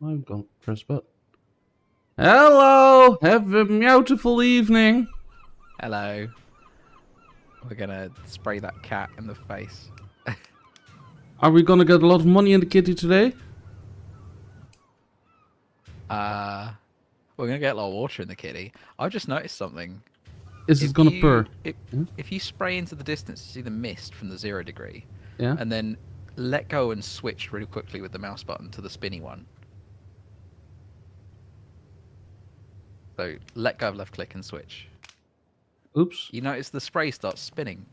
I'm gonna press button. Hello! Have a beautiful evening. Hello. We're gonna spray that cat in the face. Are we gonna get a lot of money in the kitty today? Uh, we're gonna get a lot of water in the kitty. I've just noticed something. Is it If gonna you purr? if, Yeah? if you spray into the distance, you see the mist from the 0 degree, Yeah? and then let go and switch really quickly with the mouse button to the spinny one. So let go of left click and switch. Oops. You notice the spray starts spinning.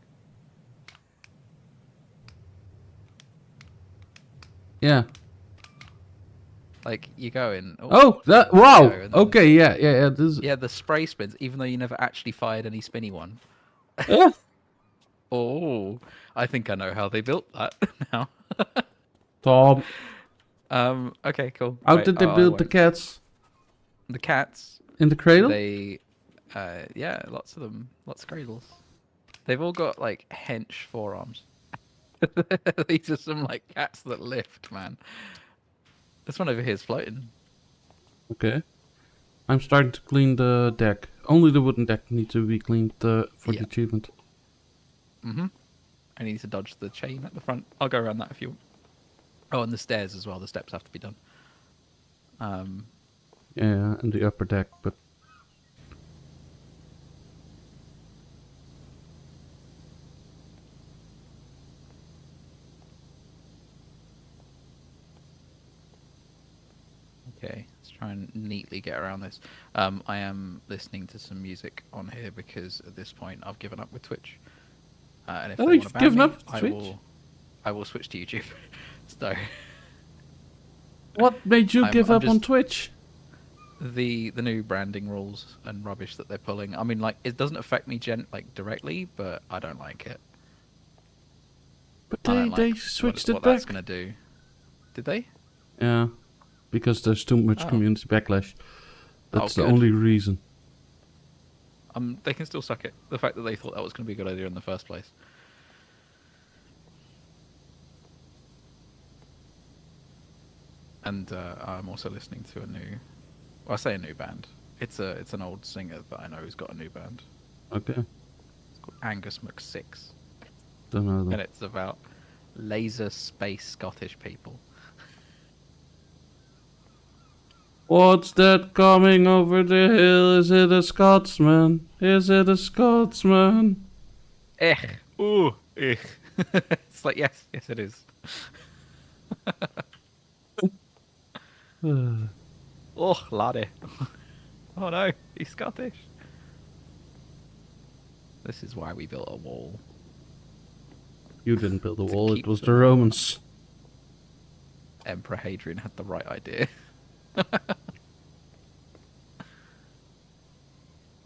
Yeah. Like you go in. Oh, that. There we go, Wow! and then Okay, yeah. This. yeah, the spray spins even though you never actually fired any spinny one. Yeah. Oh, I think I know how they built that now. Tom, Okay, cool. how Right, did they I build the won't. cats? The cats, In the cradle? they, yeah, lots of them, lots of cradles. They've all got like hench forearms. These are some like cats that lift, man. This one over here is floating. Okay. I'm starting to clean the deck. Only the wooden deck needs to be cleaned for the Yeah. achievement. I need to dodge the chain at the front. I'll go around that if you want. Oh, and the stairs as well. The steps have to be done. Yeah, and the upper deck, but... Okay, let's try and neatly get around this. I am listening to some music on here because at this point I've given up with Twitch. And if Oh, they want to you've ban given me, up I Twitch? will switch to YouTube. So What made you give I'm up on just Twitch? the new branding rules and rubbish that they're pulling. I mean, like it doesn't affect me directly, but I don't like it. But I don't they like switched what it that's back. gonna do. Did they? Yeah, because there's too much Oh, community backlash. oh, That's the good. only reason. They can still suck it. The fact that they thought that was gonna be a good idea in the first place. And I'm also listening to a new. Well, I say a new band. It's an old singer that I know who's got a new band. Okay, It's called Angus McSix, don't know them. and it's about laser space Scottish people. What's that coming over the hill? Is it a Scotsman? Is it a Scotsman? Eh. Ooh. Eh. It's like yes it is. Oh laddie. Oh no, he's Scottish. This is why we built a wall. You didn't build a To wall, it keep was the them Romans. Emperor Hadrian had the right idea.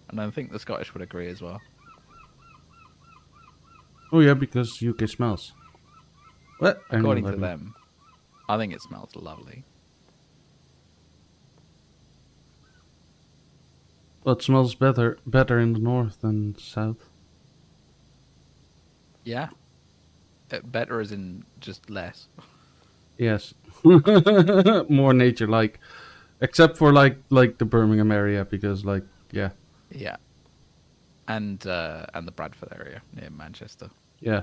And I think the Scottish would agree as well. Oh yeah, because UK smells. What? According to them, I think it smells lovely. Well, it smells better in the north than the south. Yeah. Better as in just less. Yes. More nature-like. Except for like the Birmingham area, because like, yeah. Yeah. And the Bradford area near Manchester. Yeah.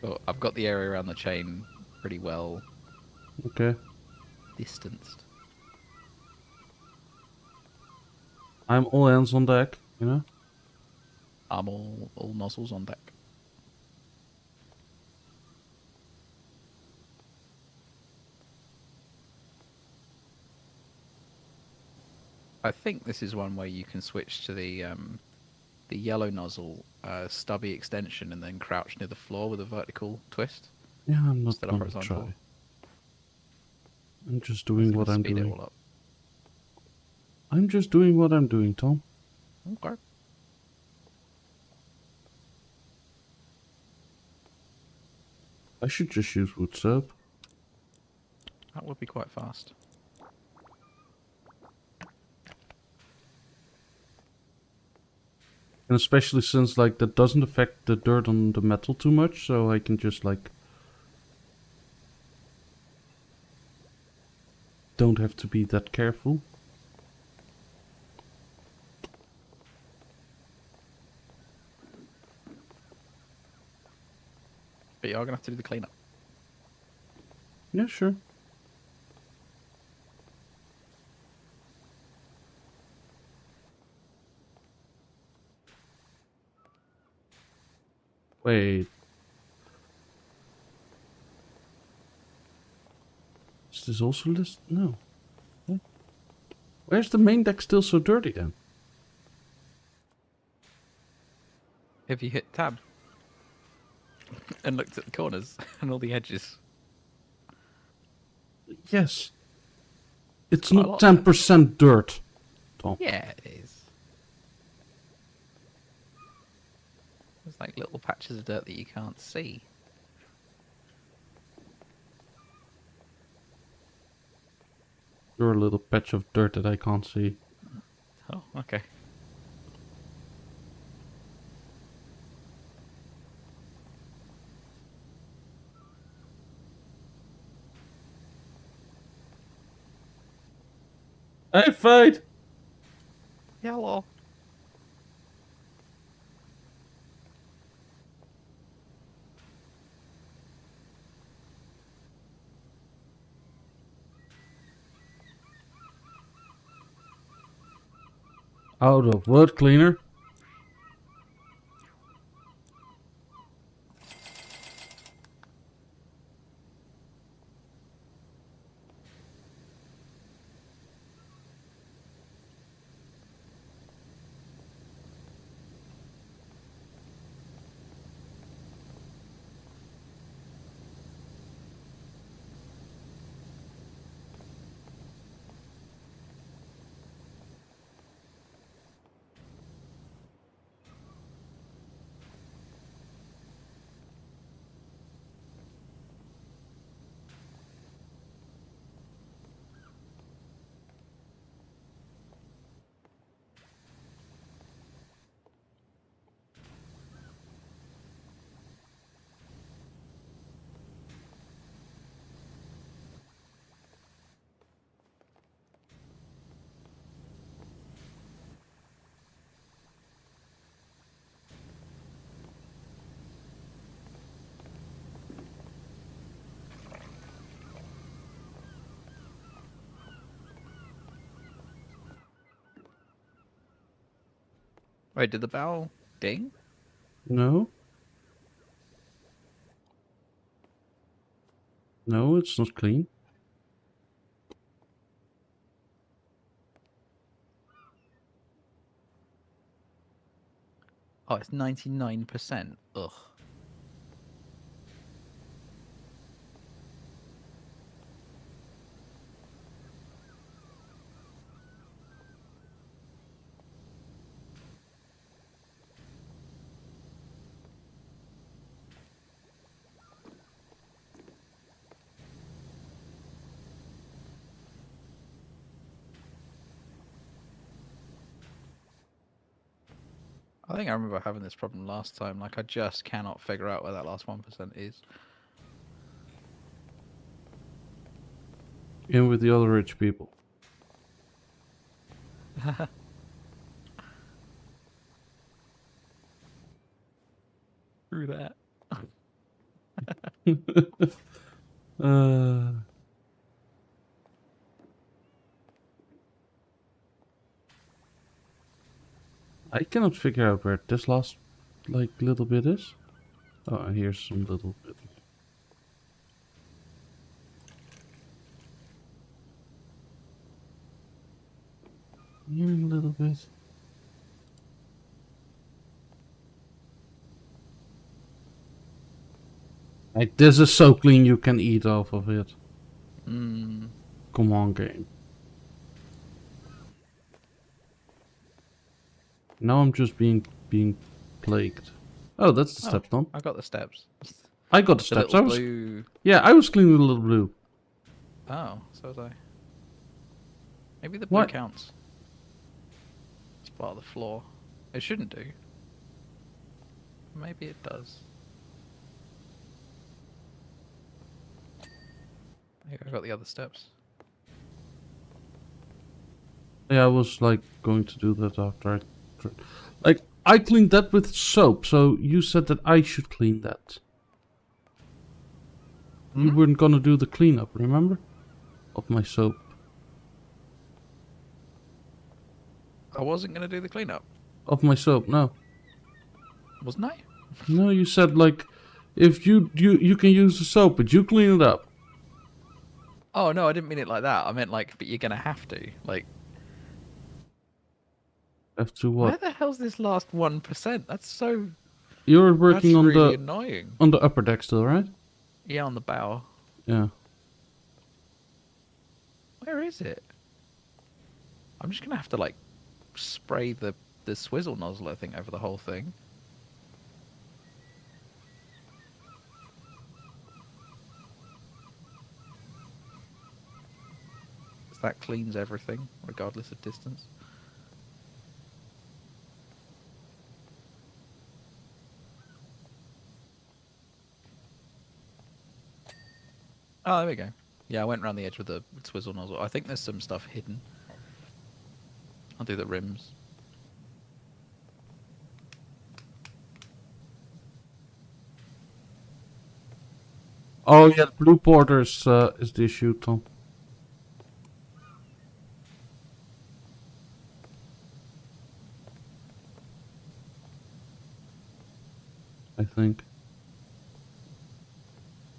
But I've got the area around the chain pretty well Okay. distanced. I'm all hands on deck, you know? I'm all nozzles on deck. I think this is one where you can switch to the yellow nozzle stubby extension and then crouch near the floor with a vertical twist Yeah, I'm not instead of gonna horizontal. try. I'm just It's doing gonna what I'm speed it doing. all up. I'm just doing what I'm doing, Tom. Okay. I should just use wood soap. That would be quite fast. And especially since like that doesn't affect the dirt on the metal too much, so I can just like don't have to be that careful. But you are gonna have to do the cleanup. Yeah, sure. Wait. Is this also list? No. What? Where's the main deck still so dirty then? If you hit tab and looked at the corners and all the edges. Yes. It's Quite a not lot there. 10% dirt, Tom. Yeah, it is. There's like little patches of dirt that you can't see. You're a little patch of dirt that I can't see. Oh, okay. Hey, fight! Yellow. Out of wood cleaner. Wait, did the bell ding? No. No, it's not clean. Oh, it's 99%. Ugh. I think I remember having this problem last time. Like, I just cannot figure out where that last 1% is. In with the other rich people. Through that. uh... I cannot figure out where this last, like, little bit is. Oh, here's some little bit. Here a little bit. Like, this is so clean you can eat off of it. Mm. Come on, game. Now I'm just being plagued. Oh, that's the steps, Tom. I got the steps. I got the The steps. little blue. Yeah, I was cleaning the little blue. Oh, so was I. Maybe the blue What? counts. It's part of the floor. It shouldn't do. Maybe it does. Here, I got the other steps. Yeah, I was like going to do that after like I cleaned that with soap, so you said that I should clean that. You weren't gonna do the cleanup, remember? Of my soap. I wasn't gonna do the cleanup, Of my soap, no. wasn't I? No, you said like if you can use the soap, but you clean it up. Oh no, I didn't mean it like that. I meant like, but you're gonna have to. Like, Have to where what? the hell's this last 1%? That's so. You're That's working on really the annoying. upper deck still, right? Yeah, on the bow. Yeah. Where is it? I'm just gonna have to like spray the swizzle nozzle, I think, over the whole thing. That cleans everything, regardless of distance. Oh, there we go. Yeah, I went around the edge with the swizzle nozzle. I think there's some stuff hidden. I'll do the rims. Oh yeah, the blue border is the issue, Tom. I think.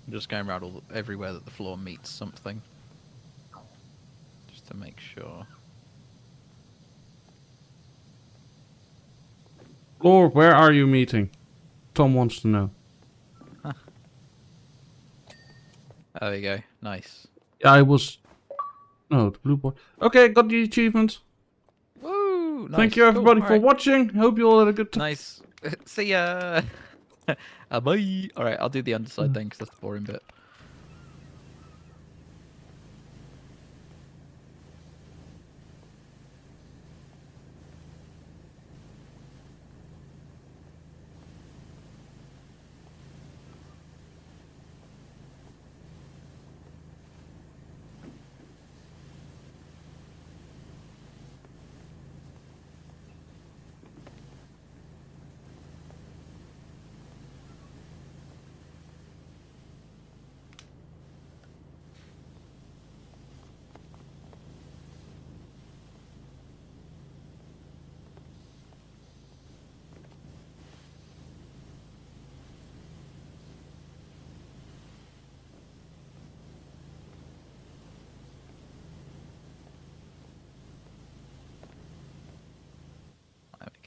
I'm just going around everywhere that the floor meets something. Just to make sure. Floor, where are you meeting? Tom wants to know. Oh, there you go. Nice. Yeah, I was... No, the blue board. Okay, got the achievement. Woo! Nice. Thank you everybody Cool. for Alright. watching. Hope you all had a good time. Nice. See ya! Bye! Alright, I'll do the underside then, because that's the boring bit.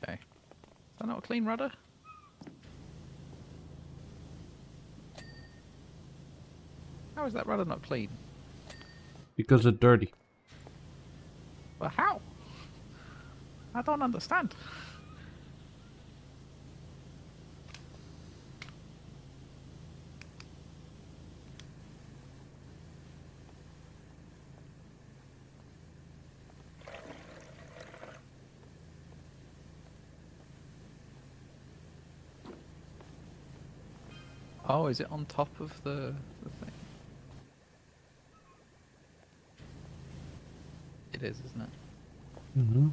Okay. Is that not a clean rudder? How is that rudder not clean? Because it's dirty. Well, how? I don't understand. Oh, is it on top of the thing? It is, isn't it? Mm-hmm.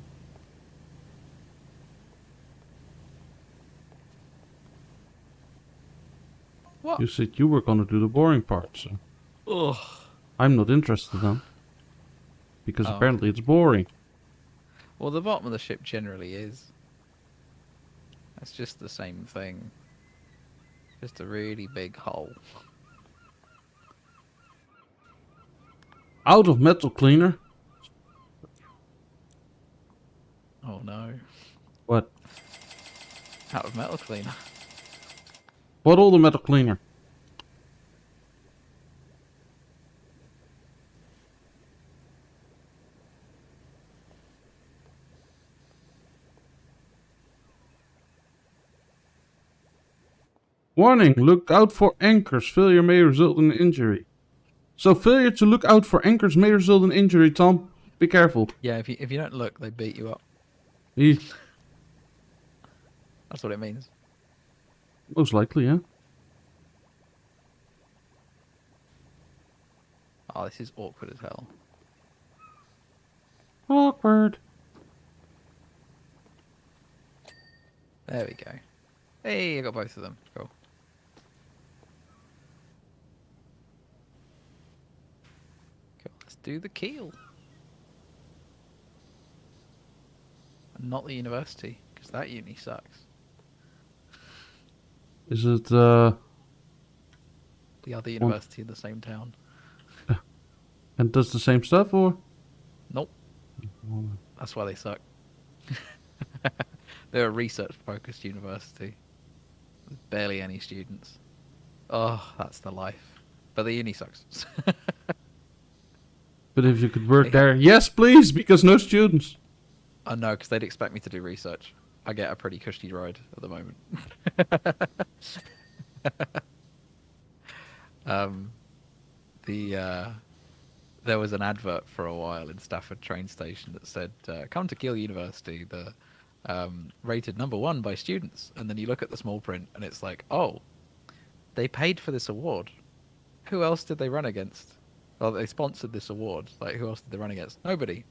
What? You said you were gonna do the boring part, so... Ugh. I'm not interested then. Because Oh. apparently it's boring. Well, the bottom of the ship generally is. That's just the same thing. Just a really big hole. Out of metal cleaner. Oh no. What? Out of metal cleaner. What all the metal cleaner? Warning, look out for anchors. Failure may result in injury. So failure to look out for anchors may result in injury, Tom. Be careful. Yeah, if you don't look, they beat you up. He, That's what it means. Most likely, yeah. Oh, this is awkward as hell. Awkward. There we go. Hey, I got both of them. Cool. Cool. Let's do the keel. And not the university, because that uni sucks. Is it, The other university in the same town. and does the same stuff, or? Nope. That's why they suck. They're a research-focused university. With barely any students. Oh, that's the life. But the uni sucks. But if you could work there, yes, please, because no students. I know, because they'd expect me to do research. I get a pretty cushy ride at the moment. There was an advert for a while in Stafford train station that said, "Come to Keele University, the rated #1 by students." And then you look at the small print, and it's like, oh, they paid for this award. Who else did they run against? Well, they sponsored this award. Like, who else did they run against? Nobody.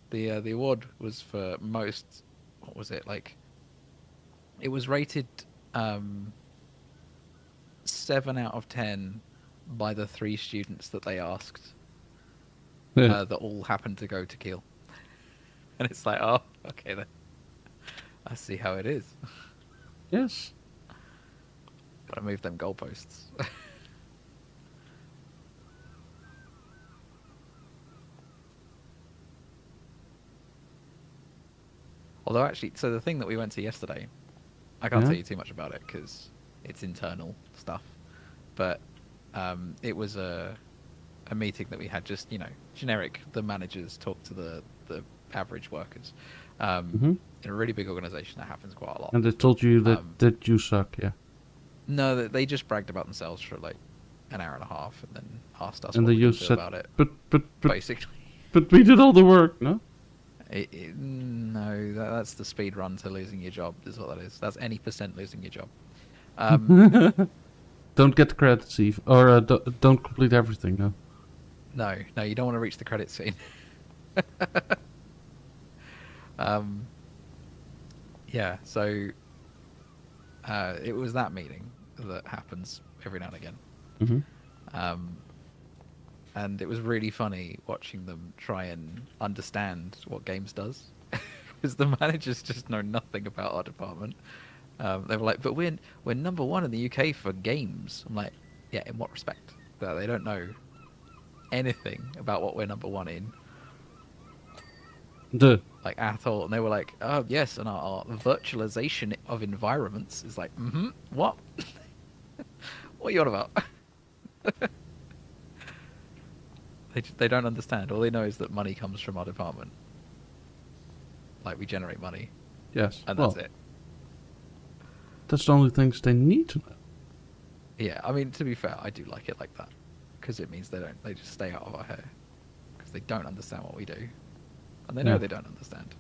The award was for most. What was it like? It was rated 7 out of 10 by the 3 students that they asked. That all happened to go to Keele. And it's like, oh, okay then. I see how it is. Yes. Gotta move them goalposts. Although actually, so the thing that we went to yesterday, I can't Yeah? tell you too much about it because it's internal stuff. But it was a meeting that we had, just, you know, generic. The managers talk to the average workers. In a really big organisation, that happens quite a lot. And they told you that you suck, yeah. No, they just bragged about themselves for like an hour and a half, and then asked us And what then we you could do said, about it. but Basically, we did all the work, no? No, that's the speed run to losing your job. Is what that is. That's any % losing your job. Don't get the credits, Eve. Or don't complete everything, no? No, you don't want to reach the credit scene. Yeah, so it was that meeting that happens every now and again. Mm-hmm. And it was really funny watching them try and understand what games does, because the managers just know nothing about our department. They were like, "But we're #1 in the UK for games." I'm like, "Yeah, in what respect?" That they don't know anything about what we're #1 in, like, at all. And they were like, "Oh yes, and our virtualization of environments is like, what? What are you on about?" They don't understand. All they know is that money comes from our department. Like, we generate money, Yes. and that's it. That's the only things they need to know. Yeah, I mean, to be fair, I do like it like that, because it means they just stay out of our hair, because they don't understand what we do, and they know they don't understand.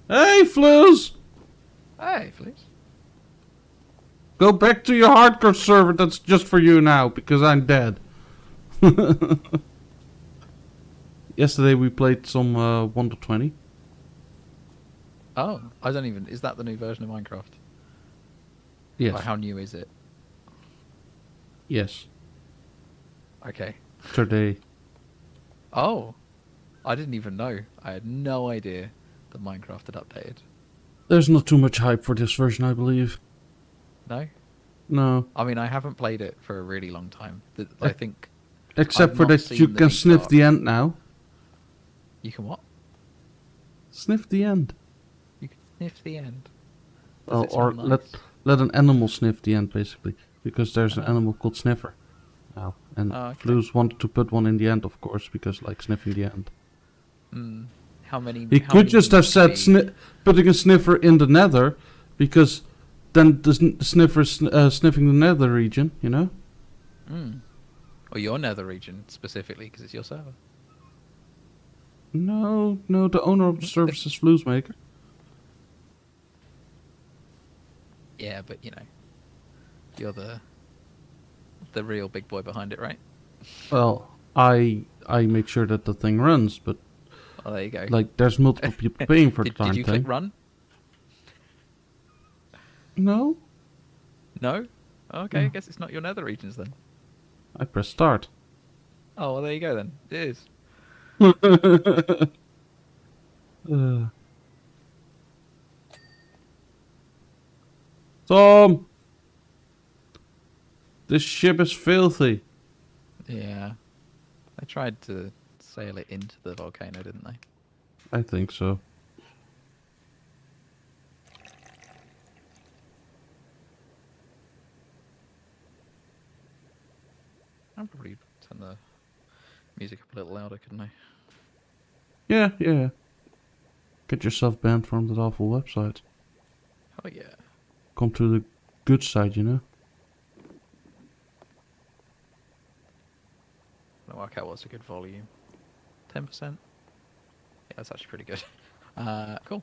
Hey, Flues! Hey, please. Go back to your hardcore server that's just for you now, because I'm dead. Yesterday we played some 1-20. Oh, I don't even... Is that the new version of Minecraft? Yes. Or how new is it? Yes. Okay. Today. Oh, I didn't even know. I had no idea that Minecraft had updated. There's not too much hype for this version, I believe. No? No. I mean, I haven't played it for a really long time. I think... Except I've for not that seen you the can big sniff dark. the end now. You can what? Sniff the end. You can sniff the end. Does Well, it or sound nice? let an animal sniff the end, basically. Because there's an animal called Sniffer now. And Oh, okay. Flues wanted to put one in the end, of course, because, like, sniffing the end. How many... He how could many just have needs said to be- putting a sniffer in the nether, because then the sniffer's sniffing the nether region, you know? Or your nether region, specifically, because it's your server. No, the owner of the service is Fluesmaker. Yeah, but you know, you're the real big boy behind it, right? Well, I make sure that the thing runs, but Oh, there you go. like there's multiple people paying for the Did darn you thing. click run? No, No. Okay, I guess it's not your nether regions then. I press start. Oh, well, there you go then. It is. Uh, Tom, this ship is filthy. Yeah. They tried to sail it into the volcano, didn't they? I think so. I'll probably turn the music up a little louder, couldn't I? Yeah, yeah. Get yourself banned from that awful website. Oh yeah. Come to the good side, you know? I don't work out what's a good volume. 10%? Yeah, that's actually pretty good. Cool.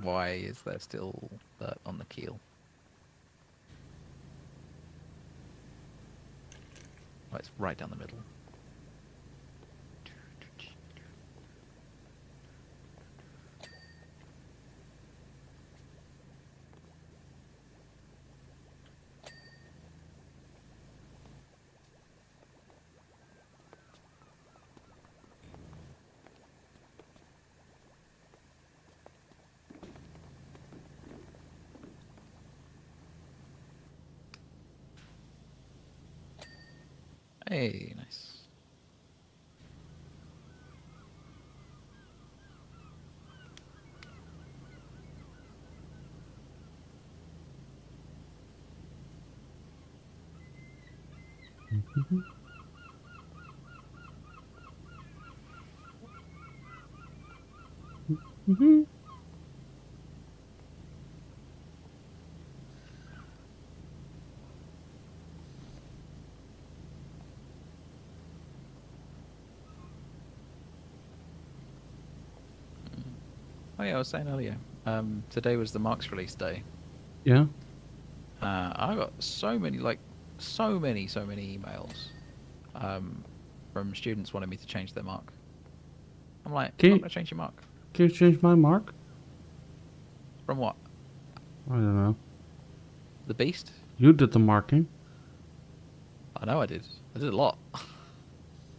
Why is there still dirt on the keel? Oh, it's right down the middle. Hey, nice. Mm-hmm. Oh yeah, I was saying earlier. Today was the Marks release day. Yeah? I got so many emails from students wanting me to change their mark. I'm like, I'm not gonna change your mark. Can you change my mark? From what? I don't know. The beast? You did the marking. I know I did. I did a lot.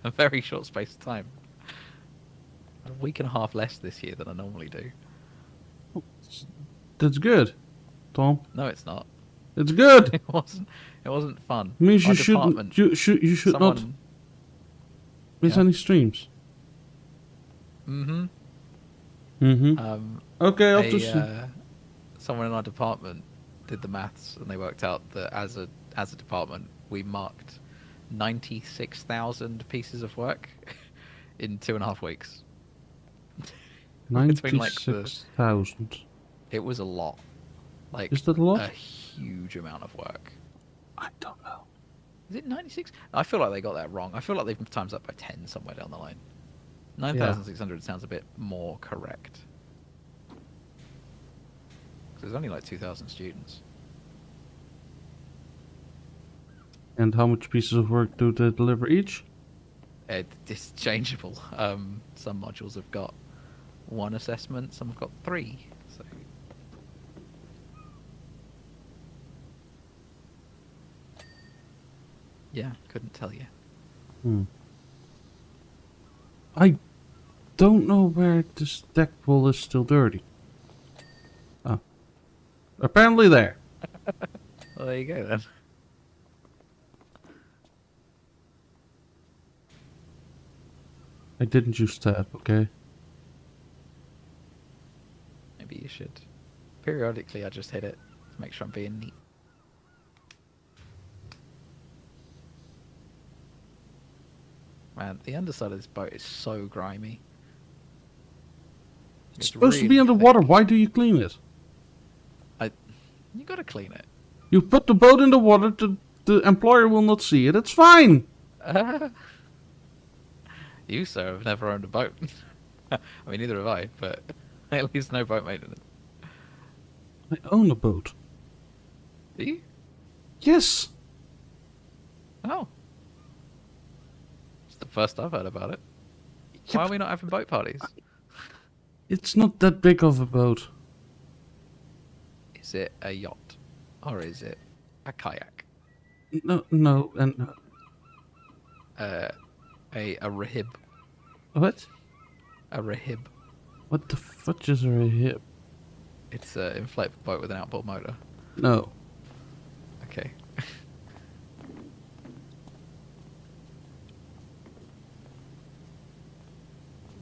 A very short space of time. A week and a half less this year than I normally do. That's good, Tom. No, it's not. It's good. It wasn't. It wasn't fun. Means Our you shouldn't. department, You should not someone. miss Yeah. any streams. Mm-hmm. Mm-hmm. Okay, I'll just. Someone in our department did the maths, and they worked out that as a department, we marked 96,000 pieces of work in 2.5 weeks. Between, like, 96,000. It was a lot. Like, Is that a lot? a huge amount of work. I don't know. Is it 96? I feel like they got that wrong. I feel like they've times up by 10 somewhere down the line. 9,600 sounds a bit more correct. 'Cause there's only like 2,000 students. And how much pieces of work do they deliver each? It's changeable. Some modules have got 1 assessment, some have got 3. So yeah, couldn't tell you. I don't know where this deck wall is still dirty. Oh. Apparently there. Well, there you go then. I didn't use tab, okay? Maybe you should. Periodically, I just hit it to make sure I'm being neat. Man, the underside of this boat is so grimy. It's supposed to be really underwater. thick. Why do you clean it? You gotta clean it. You put the boat in the water, the employer will not see it. It's fine. You, sir, have never owned a boat. I mean, neither have I, but at least no boat maintenance. I own a boat. Do you? Yes. Oh, it's the first I've heard about it. Yeah, Why are but we not having boat parties? it's not that big of a boat. Is it a yacht, or is it a kayak? No, no, and Uh, a rahib. what? A rahib. What the fudge is there here? It's an inflatable boat with an outboard motor. No. Okay.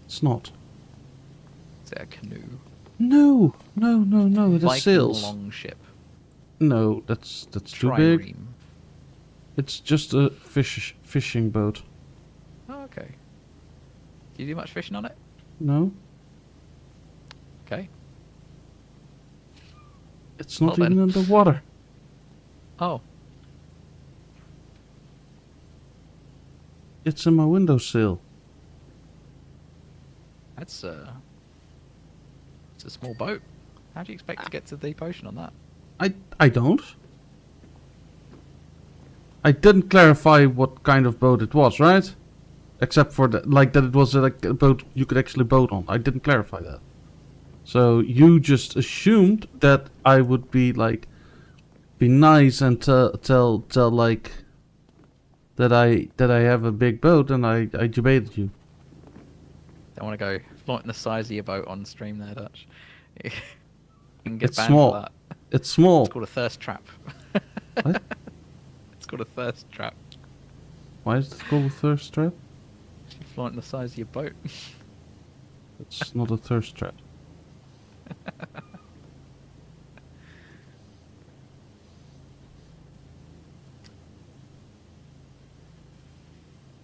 It's not. Is it a canoe? No, no, no, no. It has Viking sails. longship. No, that's too big. Trireme. It's just a fishing boat. Oh, okay. Do you do much fishing on it? No, Okay. it's not Well even then. underwater. Oh, It's in my windowsill. that's it's a small boat. How do you expect to get to the deep ocean on that? I don't. I didn't clarify what kind of boat it was, right? Except for that, like that it was like a boat you could actually boat on. I didn't clarify that. So you just assumed that I would be nice and tell like that I have a big boat, and I debated you. Don't want to go flaunting the size of your boat on stream there, Dutch. You can get It's banned small. for that. It's small. It's called a thirst trap. What? It's called a thirst trap. Why is it called a thirst trap? You're flaunting the size of your boat. It's not a thirst trap.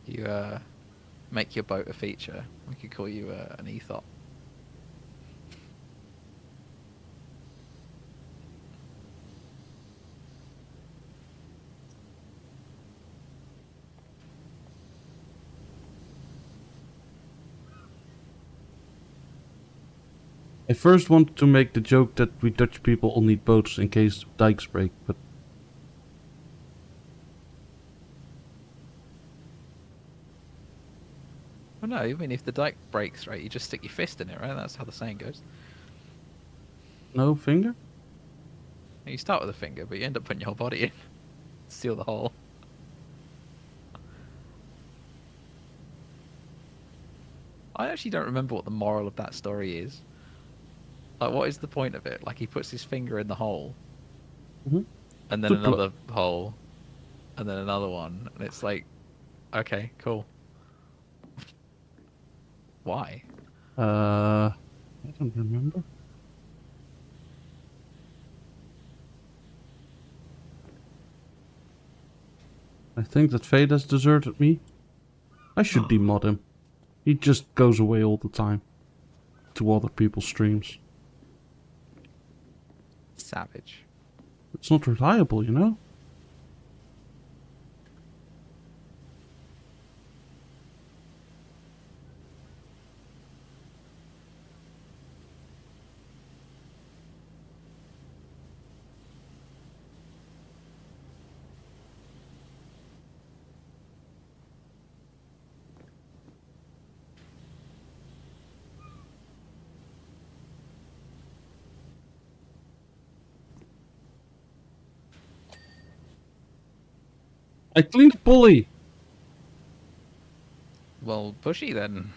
You make your boat a feature. We could call you an ethop. I first wanted to make the joke that we Dutch people all need boats in case dikes break, but Well, no, I mean if the dike breaks, right, you just stick your fist in it, right? That's how the saying goes. no finger? You start with a finger, but you end up putting your whole body in. Seal the hole. I actually don't remember what the moral of that story is. Like, what is the point of it? Like, he puts his finger in the hole, Mhm. and then To pl- another hole, and then another one, and it's like, okay, cool. Why? I don't remember. I think that Fade has deserted me. I should demod him. He just goes away all the time to other people's streams. Savage. It's not reliable, you know? I cleaned the pulley! Well, pushy then.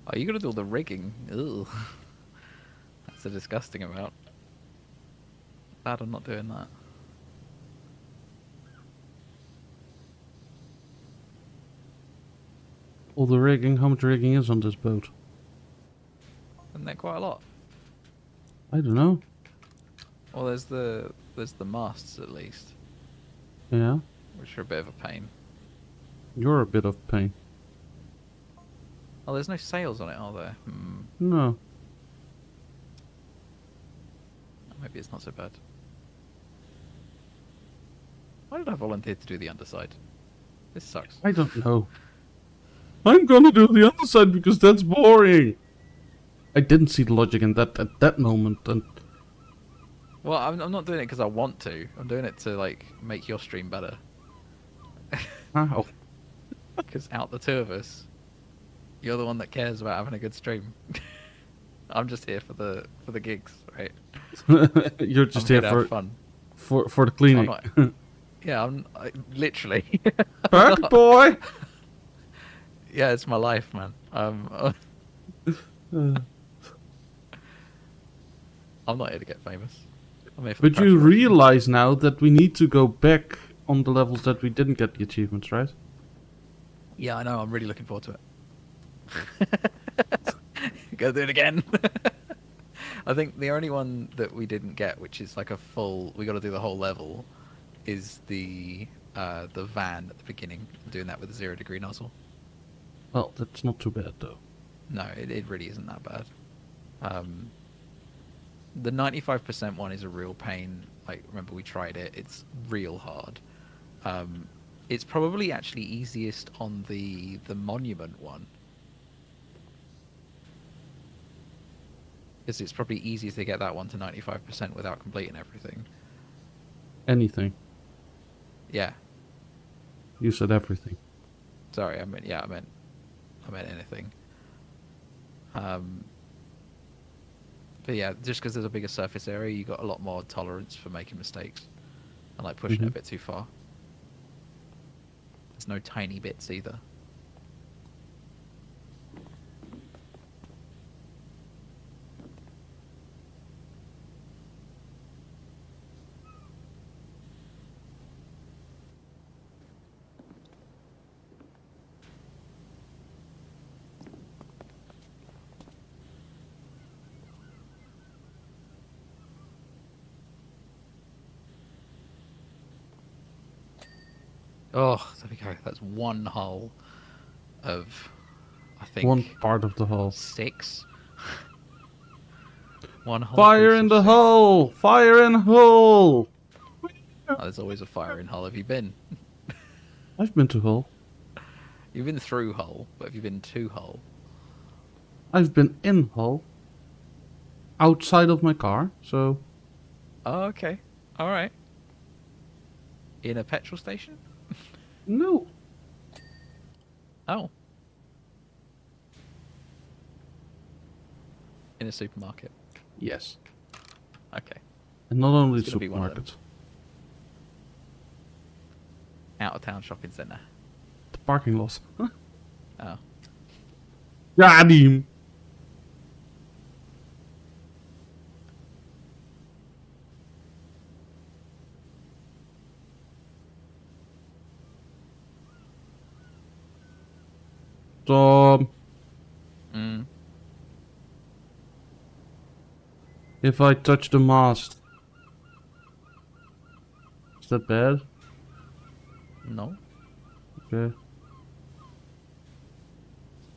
Oh, you gotta do all the rigging. Ugh. That's a disgusting amount. Glad I'm not doing that. All the rigging, how much rigging is on this boat? Isn't that quite a lot? I don't know. Well, there's the masts at least, Yeah, which are a bit of a pain. you're a bit of pain. Oh, there's no sails on it, are there? No. Maybe it's not so bad. Why did I volunteer to do the underside? This sucks. I don't know. I'm gonna do the underside because that's boring. I didn't see the logic in that at that moment, and Well, I'm not doing it because I want to. I'm doing it to like make your stream better. how? Because out the two of us, you're the one that cares about having a good stream. I'm just here for the gigs, right? You're just I'm here to for have fun. for the I'm cleaning. not, yeah, literally. Back boy. Yeah, it's my life, man. Uh, I'm not here to get famous. I'm here for but the you pressure. realize now that we need to go back on the levels that we didn't get the achievements, right? Yeah, I know. I'm really looking forward to it. Go do it again. I think the only one that we didn't get, which is like a full, we got to do the whole level, is the van at the beginning. I'm doing that with a 0 degree nozzle. Well, that's not too bad though. No, it really isn't that bad. The 95% one is a real pain. Like, remember we tried it. It's real hard. It's probably actually easiest on the monument one. Because it's probably easiest to get that one to 95% without completing everything. Anything. Yeah. You said everything. Sorry, I meant anything. But yeah, just because there's a bigger surface area, you got a lot more tolerance for making mistakes and like pushing it a bit too far. There's no tiny bits either. Oh, there we go. That's one hull of, I think, One part of the hull. 6. One hull. Fire in the hull! Fire in the hull! Oh, there's always a fire in Hull. Have you been? I've been to Hull. You've been through Hull, but have you been to Hull? I've been in Hull. Outside of my car, so... Oh, okay. All right. In a petrol station? No. Oh. In a supermarket. Yes. Okay. And not only It's gonna be one of them. supermarkets. Out of town shopping centre. The parking lot. Oh. Got him! So, Mm. if I touch the mast, is that bad? No. Okay.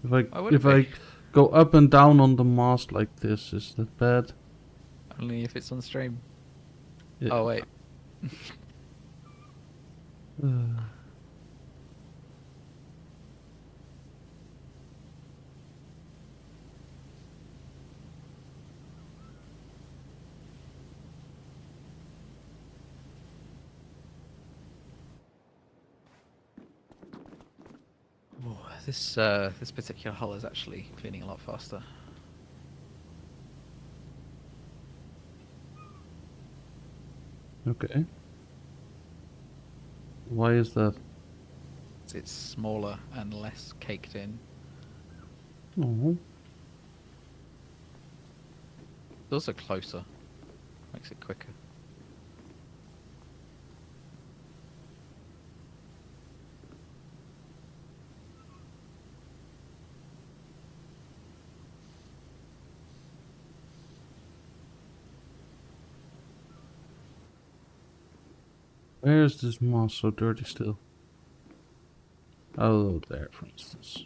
Why would it If I be? go up and down on the mast like this, is that bad? Only if it's on stream. Yeah. Oh, wait. Oh, this particular hull is actually cleaning a lot faster. Okay. Why is that? It's smaller and less caked in. Oh. It's also closer. Makes it quicker. Where is this mast so dirty still? Oh, there, for instance.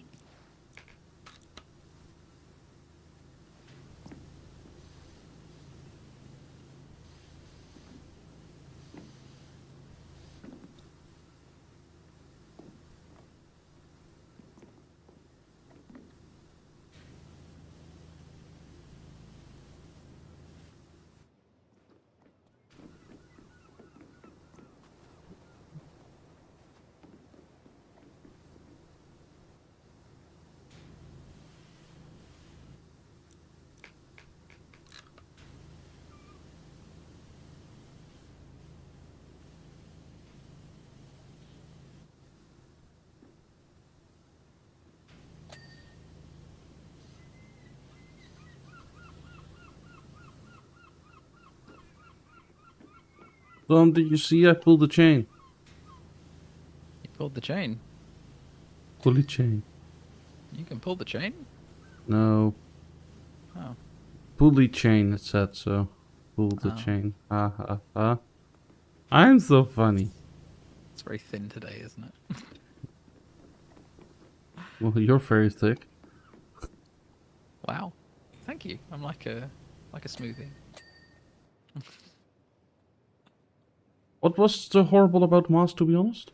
Tom, did you see I pulled the chain? You pulled the chain. Pulley chain. You can pull the chain? No. Oh. Pulley chain, it said so. Pull the Oh. chain. Ha ha ha. I'm so funny. It's very thin today, isn't it? Well, you're very thick. Wow. Thank you. I'm like a smoothie. What was so horrible about Mars, to be honest?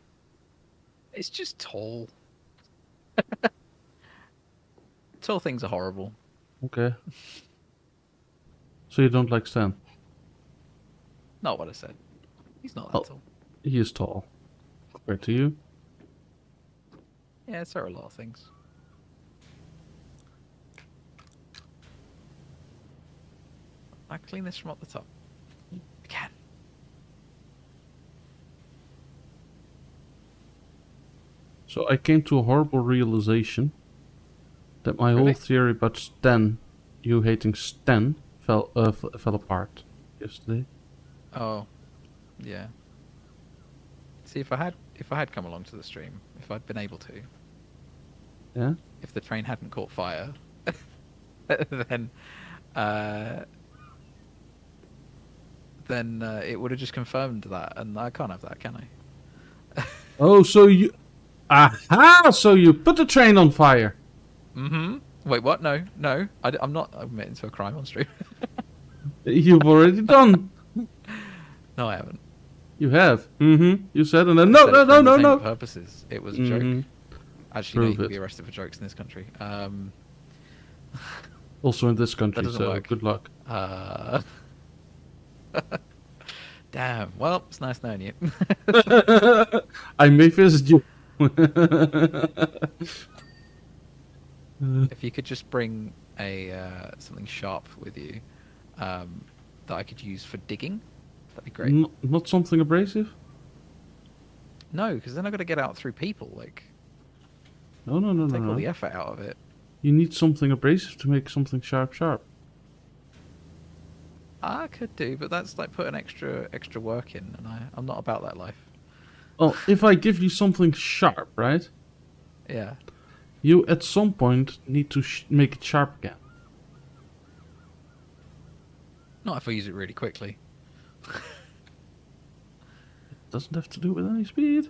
It's just tall. Tall things are horrible. Okay. So you don't like Stan? Not what I said. He's not that Oh. tall. He is tall. Compared to you? Yeah, so are a lot of things. I clean this from up the top. I can. So I came to a horrible realization that my Really? whole theory about Stan, you hating Stan, fell apart yesterday. Oh, yeah. See, if I had come along to the stream, if I'd been able to, Yeah? if the train hadn't caught fire, then it would have just confirmed that, and I can't have that, can I? Oh, so you... Aha! So you put the train on fire. Mm-hmm. Wait, what? No, no. I'm not admitting to a crime on stream. You've already done. No, I haven't. You have. Mm-hmm. You said, and then I said no, it for no, no, no, entertainment no. Purposes. It was a joke. Mhm. Actually, no, you Prove can be it. arrested for jokes in this country. Also in this country, doesn't so work. good luck. Damn. Well, it's nice knowing you. I may visit you. If you could just bring a something sharp with you that I could use for digging, that'd be great. Not something abrasive? No, because then I've got to get out through people. Like, No, no, no, no, take all the no. effort out of it. You need something abrasive to make something sharp. I could do, but that's like putting extra work in, and I'm not about that life. Well, if I give you something sharp, right? Yeah. You at some point need to make it sharp again. Not if I use it really quickly. Doesn't have to do with any speed.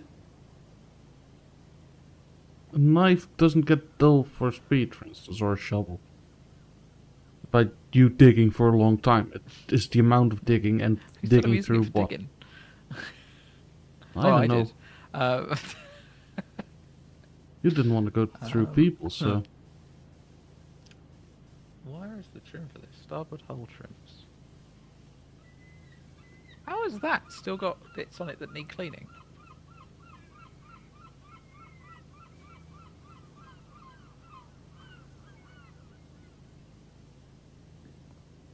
A knife doesn't get dull for speed, for instance, or a shovel. By you digging for a long time. It is the amount of digging and Who said I'm digging using it through for what? digging? I don't know. did. You didn't want to go through people, so... Where is the trim for this? Starboard hull trims. How is that still got bits on it that need cleaning?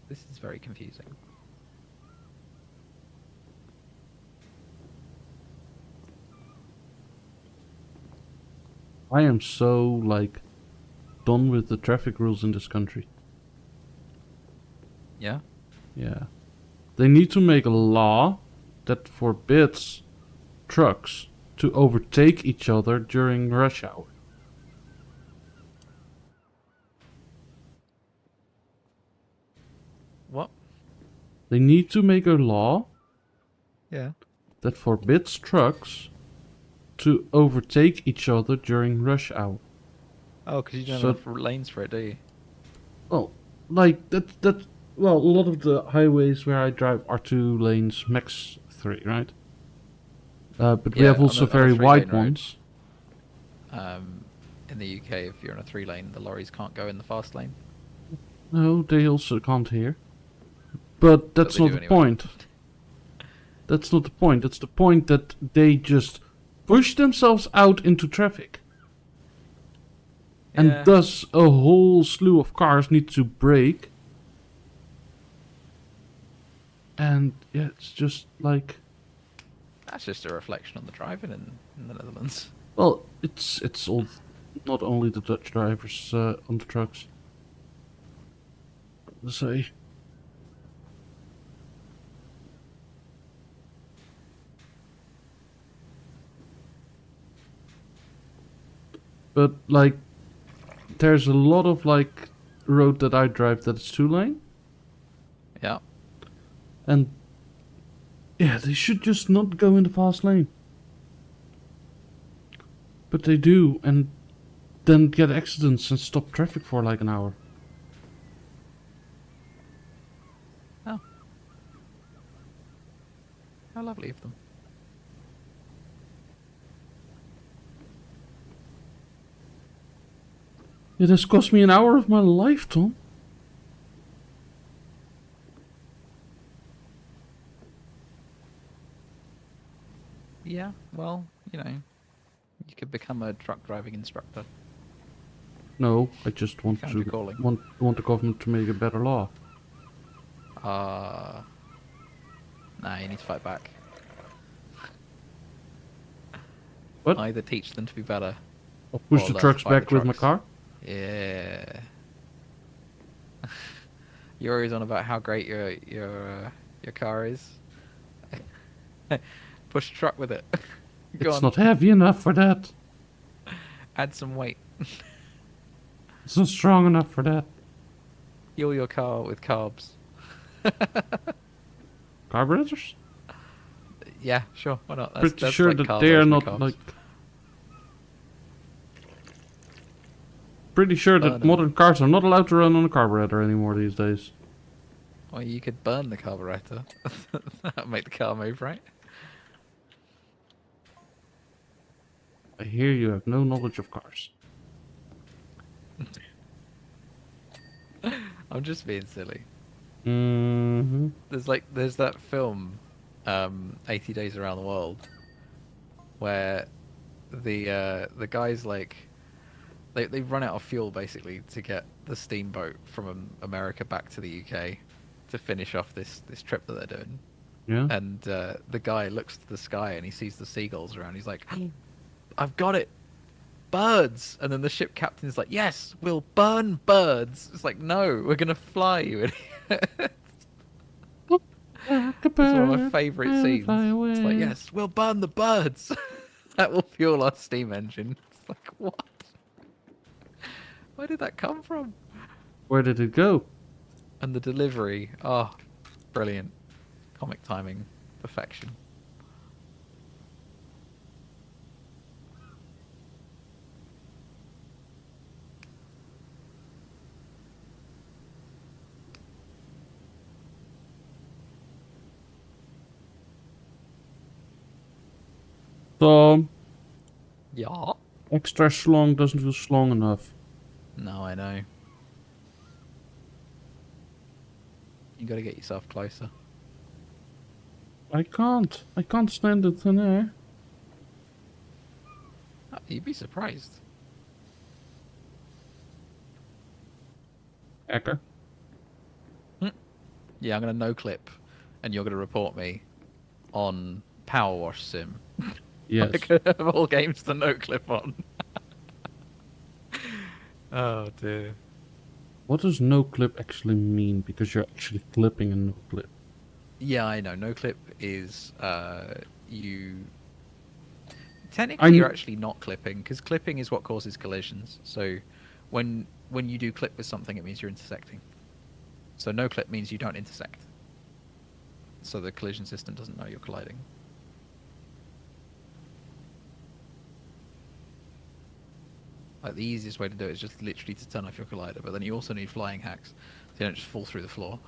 This is very confusing. I am so, like, done with the traffic rules in this country. Yeah? Yeah. They need to make a law that forbids trucks to overtake each other during rush hour. What? They need to make a law Yeah. that forbids trucks to overtake each other during rush hour. Oh, because you don't So- have enough lanes for it, do you? Well, like that. Well, a lot of the highways where I drive are 2 lanes, max 3, right? But we Yeah, have on also a very 3-lane wide road. ones. In the UK, if you're in a 3-lane, the lorries can't go in the fast lane. No, they also can't hear. But that's they not do the anyway. point. That's not the point. It's the point that they just push themselves out into traffic. Yeah. And thus a whole slew of cars need to brake. And yeah, it's just like, That's just a reflection on the driving in the Netherlands. well, it's all, not only the Dutch drivers on the trucks. Let's say. But like, there's a lot of like road that I drive that is 2 lane, Yeah. and yeah, they should just not go in the fast lane. But they do, and then get accidents and stop traffic for like an hour. Oh. How lovely of them. It has cost me an hour of my life, Tom. Yeah, well, you know, you could become a truck driving instructor. No, I just want Found to your calling. want the government to make a better law. Nah, you need to fight back. What? Either teach them to be better. I'll push or the learn to trucks fight back the with my trucks. car. Yeah. You're always on about how great your car is. Push a truck with it. Go It's on. not heavy enough for that. Add some weight. It's not strong enough for that. Fuel your car with carbs. Carburetors? Yeah, sure. Why not? Pretty that's sure like that car they are version of not carbs. like. Pretty sure Burn that 'em. modern cars are not allowed to run on a carburetor anymore these days. Well, you could burn the carburetor. That'd make the car move, right? I hear you have no knowledge of cars. I'm just being silly. Mm-hmm. There's that film, 80 Days Around the World, where the guys like they run out of fuel basically to get the steamboat from America back to the UK to finish off this trip that they're doing. Yeah. And the guy looks to the sky and he sees the seagulls around. He's like, "I've got it, birds!" And then the ship captain's like, "Yes, we'll burn birds." It's like, "No, we're gonna fly, you idiot." It's one of my favourite scenes. It's like, "Yes, we'll burn the birds. That will fuel our steam engine." It's like, what? Where did that come from? Where did it go? And the delivery, oh, brilliant. Comic timing, perfection. Tom, Yeah. extra slong doesn't feel slong enough. No, I know. You gotta get yourself closer. I can't. I can't stand it in air. Oh, you'd be surprised. Hacker. Yeah, I'm gonna no clip, and you're gonna report me on Power Wash Sim. Yes. Like, of all games to no clip on. Oh dear. What does no clip actually mean? Because you're actually clipping a no clip. Yeah, I know. No clip is you. I Technically, you're kn- actually not clipping because clipping is what causes collisions. So, when you do clip with something, it means you're intersecting. So no clip means you don't intersect. So the collision system doesn't know you're colliding. Like the easiest way to do it is just literally to turn off your collider, but then you also need flying hacks, so you don't just fall through the floor.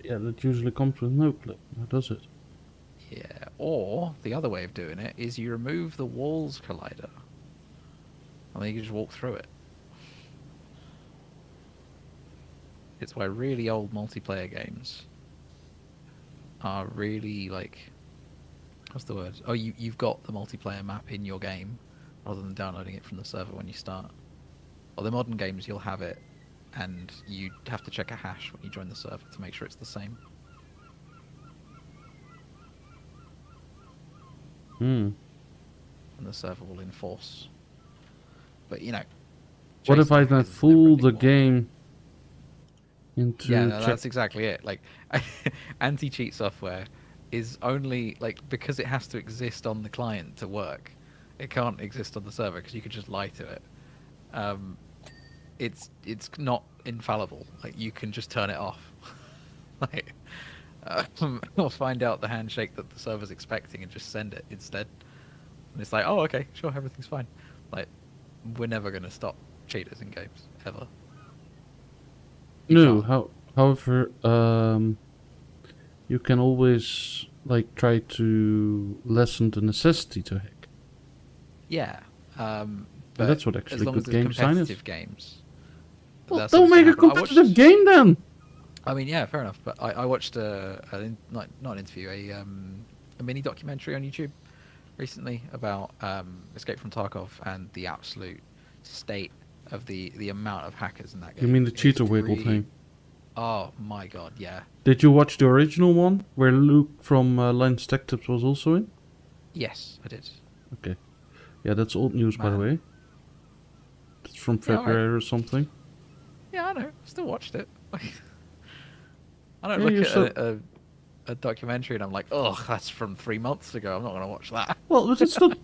Yeah, that usually comes with no clip. Now does it? Yeah, or the other way of doing it is you remove the wall's collider, and then you can just walk through it. It's why really old multiplayer games are really like, what's the word? Oh, you've got the multiplayer map in your game rather than downloading it from the server when you start. Or the modern games, you'll have it, and you have to check a hash when you join the server to make sure it's the same. Hmm. And the server will enforce. But you know, What if chasing I then hackers is fool never the anymore. game into Yeah, no, check- that's exactly it. Like, anti-cheat software is only like because it has to exist on the client to work. It can't exist on the server because you could just lie to it. Um, it's not infallible. Like you can just turn it off. Like, or find out the handshake that the server's expecting and just send it instead. And it's like, oh, okay, sure, everything's fine. Like, we're never gonna stop cheaters in games ever. You No, can't. however, you can always like try to lessen the necessity to hack. Yeah, And but that's what as actually long as good there's game design is. competitive games, Well, that's don't always gonna make a happen. competitive game then. I mean, yeah, fair enough. But I watched not an interview, a mini documentary on YouTube recently about Escape from Tarkov and the absolute state of the amount of hackers in that game. You mean the It's cheater wiggle really- thing? Oh my god, yeah. Did you watch the original one where Luke from Linus Tech Tips was also in? Yes, I did. Okay. Yeah, that's old news, by the Man. way. It's from Yeah, alright. February or something. Yeah, I know. Still watched it. I don't Yeah, look you're at so- a documentary and I'm like, oh, that's from 3 months ago. I'm not going to watch that. Well, but it's not.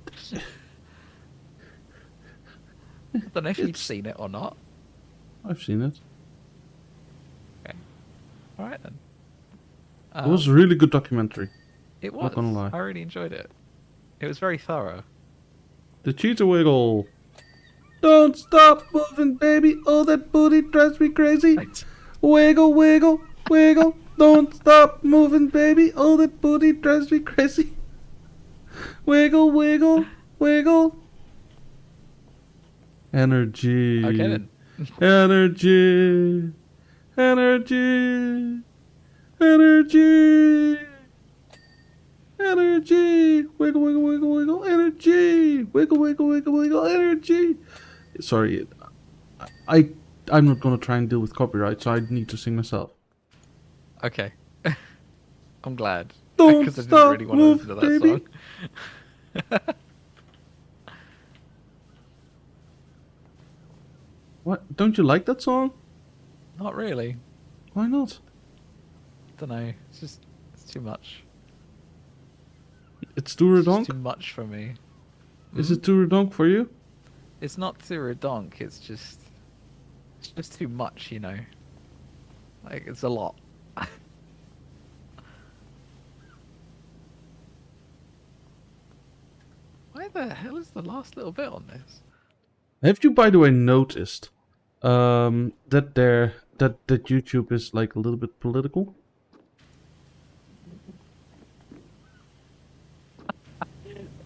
I don't know if you've It's- seen it or not. I've seen it. Okay. All right then. It was a really good documentary. It was. not gonna lie. I really enjoyed it. It was very thorough. The cheater wiggle. Don't stop moving, baby. Oh, that booty drives me crazy. Right. Wiggle, wiggle, wiggle. Don't stop moving, baby. Oh, that booty drives me crazy. Wiggle, wiggle, wiggle. Energy. Okay then. Energy. Energy. Energy. Energy. Wiggle, wiggle, wiggle, wiggle. Energy. Wiggle, wiggle, wiggle, wiggle. Energy. Sorry, I'm not gonna try and deal with copyright, so I need to sing myself. Okay. I'm glad. Don't Because I didn't stop really want to listen to that moving, song. What? Don't you like that song? Not really. Why not? Don't know. It's just it's too much. It's too It's just redonk. too much for me. Is it too redonk for you? It's not too redonk. It's just too much, you know. Like it's a lot. Why the hell is the last little bit on this? Have you, by the way, noticed that YouTube is like a little bit political?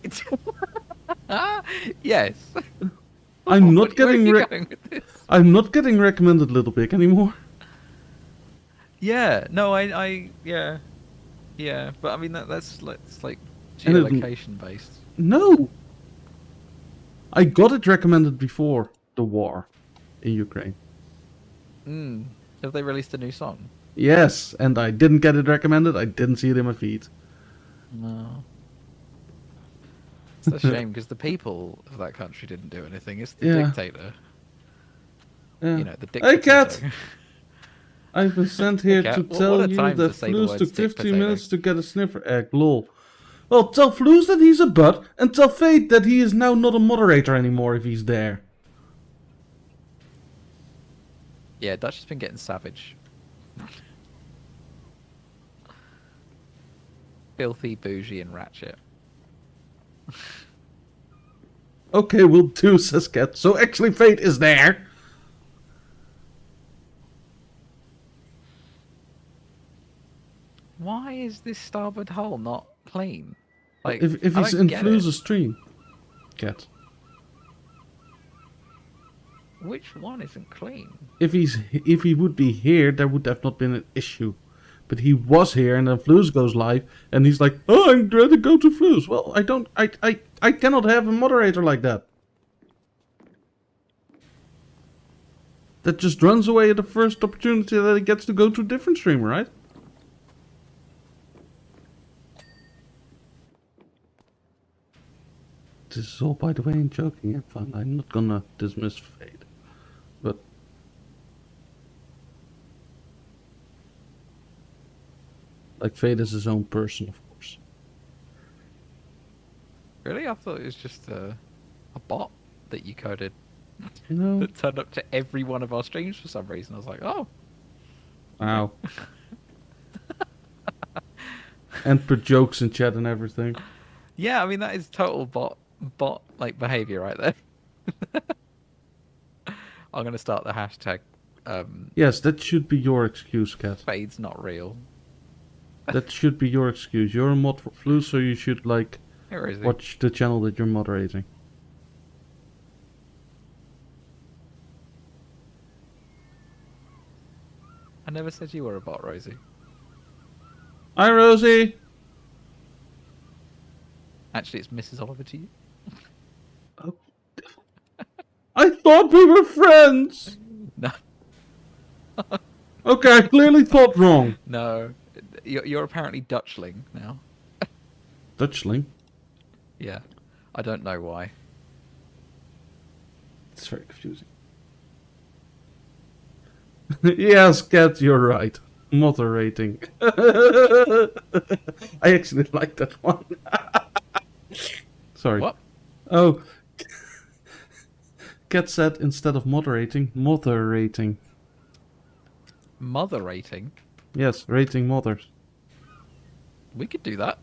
It's yes. I'm not Where are getting you going with this? I'm not getting recommended Little Big anymore. Yeah. No, yeah. Yeah, but I mean that's like And it- geolocation based. No. I got it recommended before the war in Ukraine. Mm. Have they released a new song? Yes, and I didn't get it recommended. I didn't see it in my feed. No. It's a shame because the people of that country didn't do anything. It's the Yeah. dictator. Yeah. You know, the Hey, dictator. cat! I've been sent here Okay, to what tell a you time that to say the Floos words took dick 15 potato. minutes to get a sniffer egg. Lol. Well, tell Floos that he's a butt, and tell Fate that he is now not a moderator anymore if he's there. Yeah, Dutch has been getting savage. Filthy, bougie, and ratchet. Okay, we'll do, says Cat. So actually Fate is there. Why is this starboard hull not clean? Like, If I he's don't in get Floos' it. stream. Cat. Which one isn't clean? If he would be here, there would have not been an issue. But he was here, and then Floos goes live, and he's like, "Oh, I'm ready to go to Floos." Well, I cannot have a moderator like that. That just runs away at the first opportunity that he gets to go to a different streamer, right? This is all, by the way, in joking and fun. I'm not gonna dismiss Fate, but like Fate is his own person, of course. Really? I thought it was just a bot that you coded No. that turned up to every one of our streams for some reason. I was like, oh, Wow. And put jokes in chat and everything. yeah. I mean, that is total bot like behavior right there. I'm gonna start the hashtag. Yes, that should be your excuse, Cat. Fade's not real. That should be your excuse. You're a mod for Flu, so you should like Where is he? watch the channel that you're moderating. I never said you were a bot, Rosie. Hi, Rosie. Actually, it's Mrs. Oliver to you. Oh. I thought we were friends. No, Okay, I clearly thought wrong. no. You're apparently Dutchling now. Dutchling. Yeah. I don't know why. It's very confusing. Yes, Cat, you're right. Moderating. I actually like that one. Sorry. What? Oh. Cat said instead of moderating, moderating. Mother rating? Yes, rating mothers. We could do that.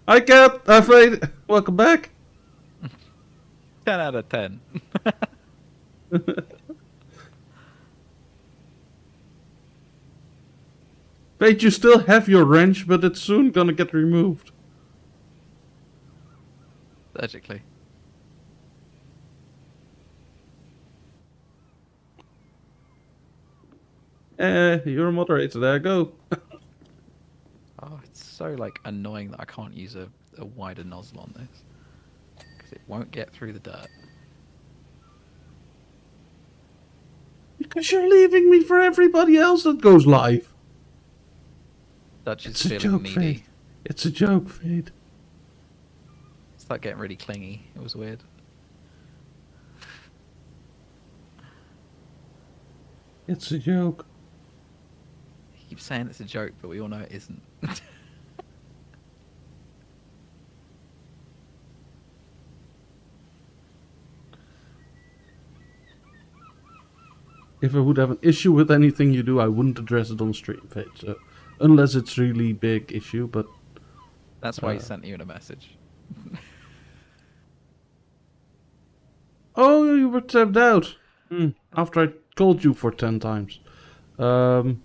Hi, Cat. Afraid. Welcome back. 10 out of 10. Wait, you still have your wrench, but it's soon gonna get removed. Surgically. You're a moderator. There I go. Oh, it's so like annoying that I can't use a wider nozzle on this. Because it won't get through the dirt. Because you're leaving me for everybody else that goes live. Dutch is It's a feeling joke, needy. Fade. It's a joke, Fade. It's like getting really clingy. It was weird. It's a joke. He keeps saying it's a joke, but we all know it isn't. If I would have an issue with anything you do, I wouldn't address it on stream, Fade. So, unless it's really big issue, but That's why he sent you in a message. oh, you were tapped out. After I called you for 10 times. Well,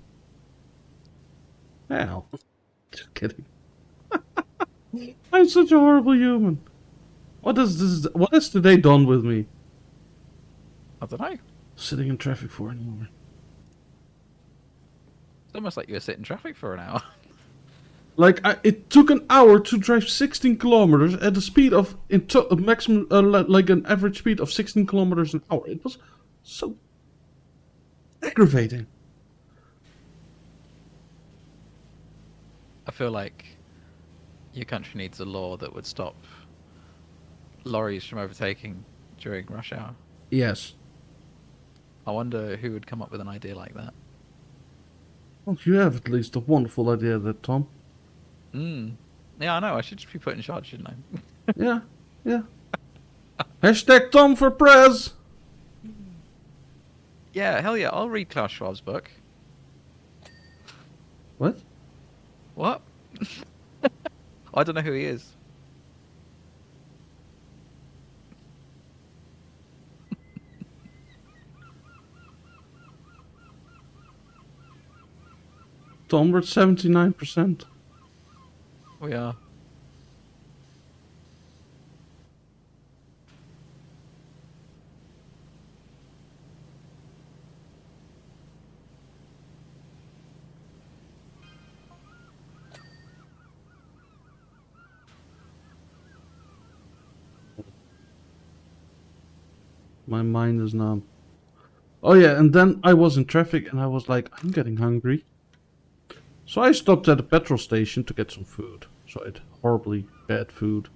just kidding. I'm such a horrible human. What is this? What has today done with me? I don't know. Sitting in traffic for an hour. It's almost like you were sitting in traffic for an hour. Like it took an hour to drive 16 kilometers at a speed of a maximum, like an average speed of 16 kilometers an hour. It was so aggravating. I feel like your country needs a law that would stop lorries from overtaking during rush hour. Yes. I wonder who would come up with an idea like that. Well, you have at least a wonderful idea there, Tom. Yeah, I know. I should just be put in charge, shouldn't I? Yeah, yeah. Hashtag Tom for Prez. Yeah, hell yeah. I'll read Klaus Schwab's book. What? What? I don't know who he is. Tom, we're at 79%. We are. My mind is numb. Oh yeah, and then I was in traffic and I was like, I'm getting hungry. So I stopped at a petrol station to get some food. So I had horribly bad food.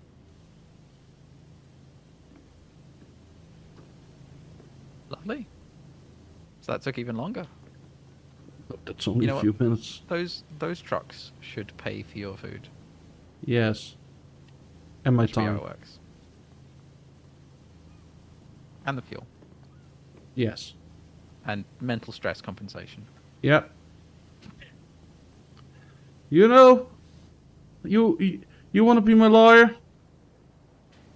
Lovely. So that took even longer. But that's only You know a what? few minutes. Those trucks should pay for your food. Yes. And my That should be how tongue. it works. And the fuel. Yes. And mental stress compensation. Yep. You know, you want to be my lawyer?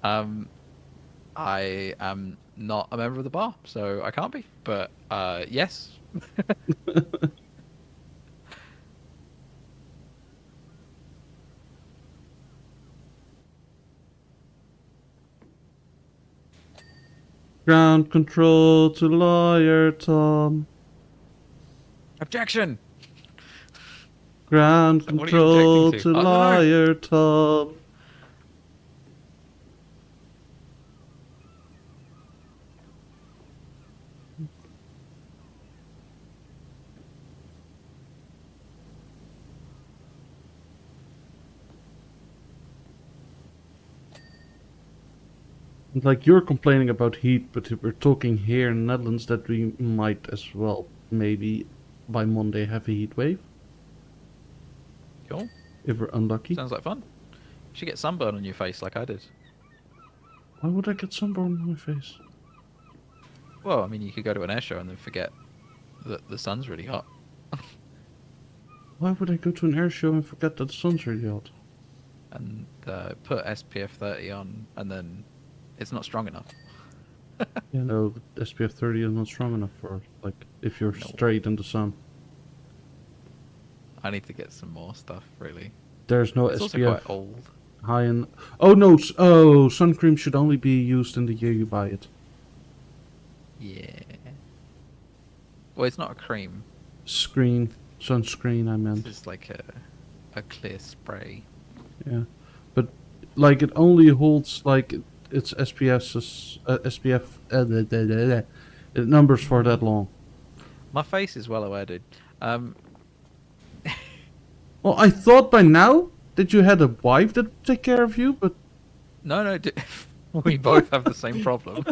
I am not a member of the bar, so I can't be. But yes. Ground control to lawyer Tom. Objection! Ground What are you objecting control to? to Oh, no, no. lawyer Tom. Like you're complaining about heat, but we're talking here in the Netherlands that we might as well maybe by Monday have a heat wave Cool. if we're unlucky. Sounds like fun. You should get sunburn on your face like I did. Why would I get sunburn on my face? Well, I mean, you could go to an air show and then forget that the sun's really hot. Why would I go to an air show and forget that the sun's really hot? And put SPF 30 on, and then it's not strong enough. Yeah, no, SPF 30 is not strong enough for like if you're No. straight in the sun. I need to get some more stuff, really. There's no It's also SPF quite old. high in. Oh no! Oh, sun cream should only be used in the year you buy it. Yeah. Well, it's not a cream. Sunscreen. I meant. It's like a clear spray. Yeah, but like it only holds like its SPF numbers for that long. My face is well aware, dude. Well, I thought by now that you had a wife that would take care of you, but No, we both have the same problem.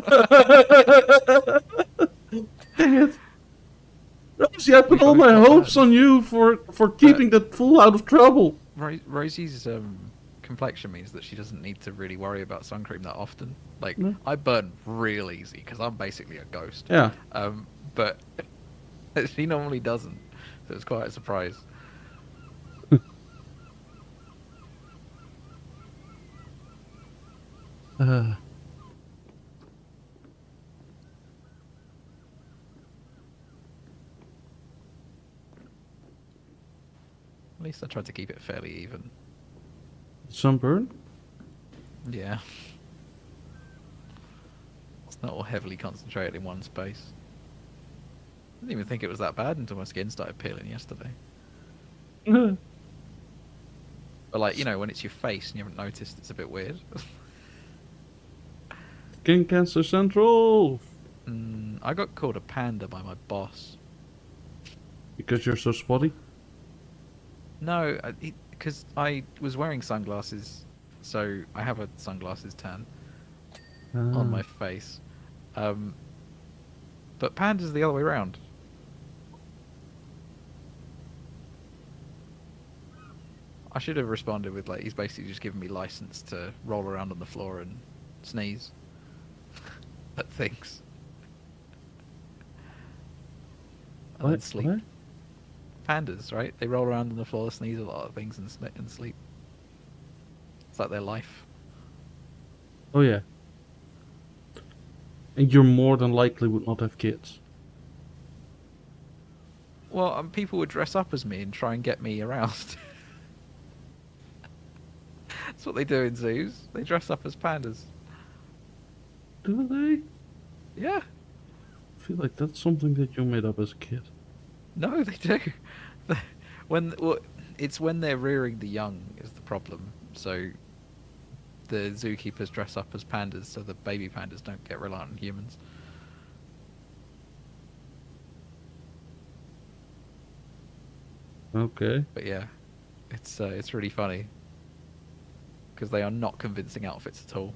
dang it! Rosie, I put We all both my got hopes that. on you for keeping that fool out of trouble. Rosie's complexion means that she doesn't need to really worry about sun cream that often. Like, No. I burn real easy because I'm basically a ghost. Yeah. But she normally doesn't, so it's quite a surprise. Uh, At least I tried to keep it fairly even. sunburn? Yeah. It's not all heavily concentrated in one space. I didn't even think it was that bad until my skin started peeling yesterday. But like, you know, when it's your face and you haven't noticed, it's a bit weird. Skin Cancer Central! I got called a panda by my boss. Because you're so spotty? No, because I was wearing sunglasses, so I have a sunglasses tan on my face. But panda's the other way around. I should have responded with like, he's basically just given me license to roll around on the floor and sneeze at things. And then sleep. What? Pandas, right? They roll around on the floor, sneeze a lot of things, and sleep. It's like their life. Oh yeah. And you're more than likely would not have kids. Well, people would dress up as me and try and get me aroused. That's what they do in zoos. They dress up as pandas. Do they? Yeah. I feel like that's something that you made up as a kid. No, they do. It's when they're rearing the young is the problem. So the zookeepers dress up as pandas so the baby pandas don't get reliant on humans. Okay. But yeah, it's really funny because they are not convincing outfits at all.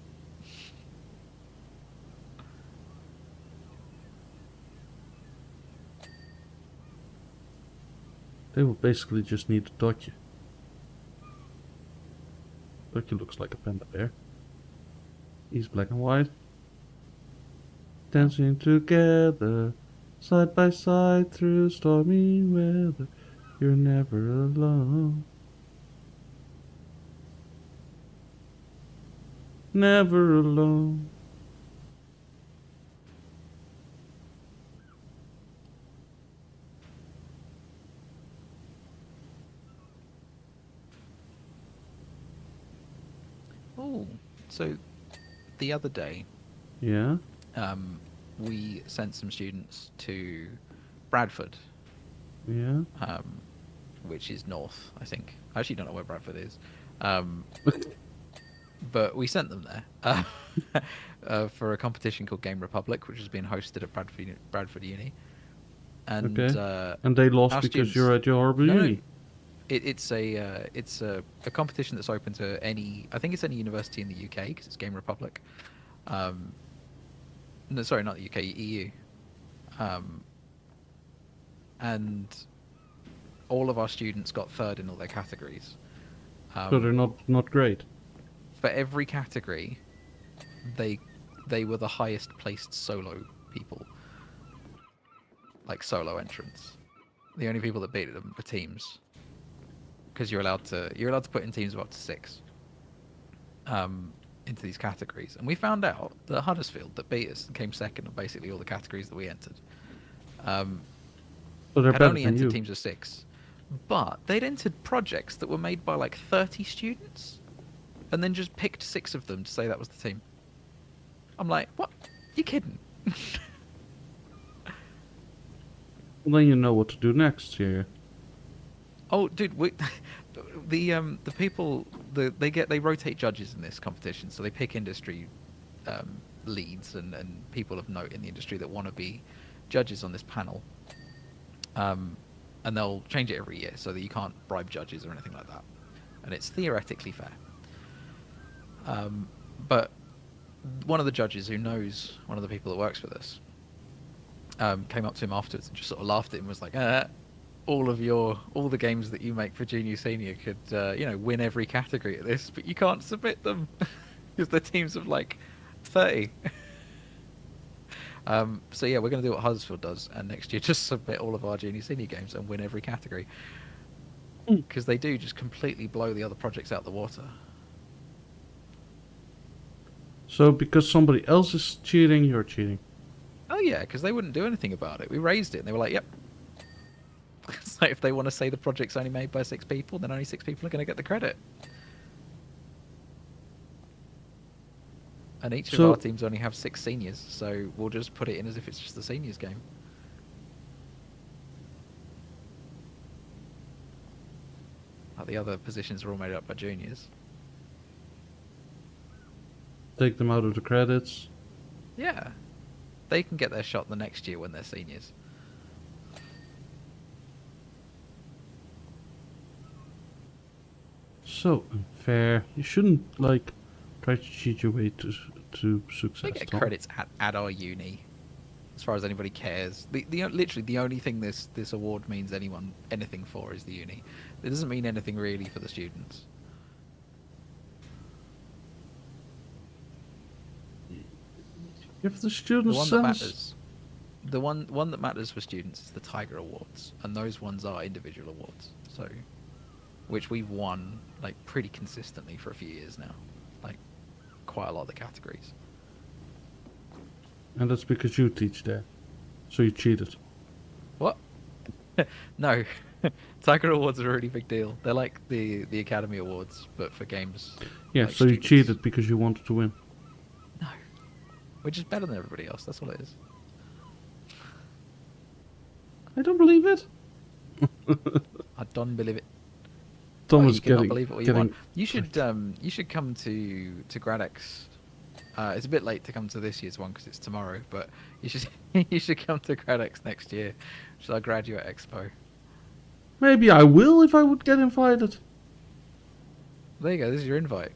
They will basically just need to dodge you. Turkey looks like a panda bear. He's black and white. Dancing together, side by side through stormy weather. You're never alone. Never alone. Oh, so the other day, Yeah. we sent some students to Bradford, Yeah. which is north, I think. I actually don't know where Bradford is. But we sent them there for a competition called Game Republic, which has been hosted at Bradford Uni. And Okay. And they lost our because students- you're at your horrible No, no. uni. it's a competition that's open to any. I think it's any university in the UK because it's Game Republic. No, sorry, not the UK, EU. And all of our students got third in all their categories. So they're not great. For every category, they were the highest placed solo people, like solo entrants. The only people that beat them were teams, because you're allowed to put in teams of up to 6 into these categories. And we found out that Huddersfield, that beat us and came second in basically all the categories that we entered, So they're had better only than entered you. teams of 6, but they'd entered projects that were made by like 30 students, and then just picked 6 of them to say that was the team. I'm like, what? You kidding? Well, then you know what to do next year. Oh, dude, the people they rotate judges in this competition, so they pick industry leads and people of note in the industry that want to be judges on this panel. And they'll change it every year so that you can't bribe judges or anything like that, and it's theoretically fair. But one of the judges, who knows one of the people that works with us, came up to him afterwards and just sort of laughed at him and was like, all the games that you make for junior senior could win every category at this, but you can't submit them because they're teams of like 30. So yeah, we're going to do what Huddersfield does, and next year just submit all of our junior senior games and win every category, because they do just completely blow the other projects out the water. So because somebody else is cheating, you're cheating. Oh yeah, because they wouldn't do anything about it. We raised it, and they were like, "Yep." So if they want to say the project's only made by 6 people, then only 6 people are going to get the credit. And each of So- our teams only have 6 seniors, so we'll just put it in as if it's just the seniors game. Like the other positions are all made up by juniors. Take them out of the credits. Yeah. They can get their shot the next year when they're seniors. So unfair. You shouldn't try to cheat your way to success. They get Tom. credits at our uni, as far as anybody cares. Literally the only thing this award means anything for is the uni. It doesn't mean anything really for the students. Give the The students one that sense. matters, the one that matters for students is the Tiger Awards, and those ones are individual awards. So, which we've won like pretty consistently for a few years now, like quite a lot of the categories. And that's because you teach there. So you cheated. What? No, Tiger Awards are a really big deal. They're like the Academy Awards, but for games. Yeah, like so you students. cheated because you wanted to win. No, we're just better than everybody else. That's all it is. I don't believe it. I don't believe it. Tom Oh, is you cannot getting, believe it or you getting want. You should come to Gradex. It's a bit late to come to this year's one because it's tomorrow, but you should you should come to Gradex next year, which is our graduate expo. Maybe I will if I would get invited. There you go. This is your invite.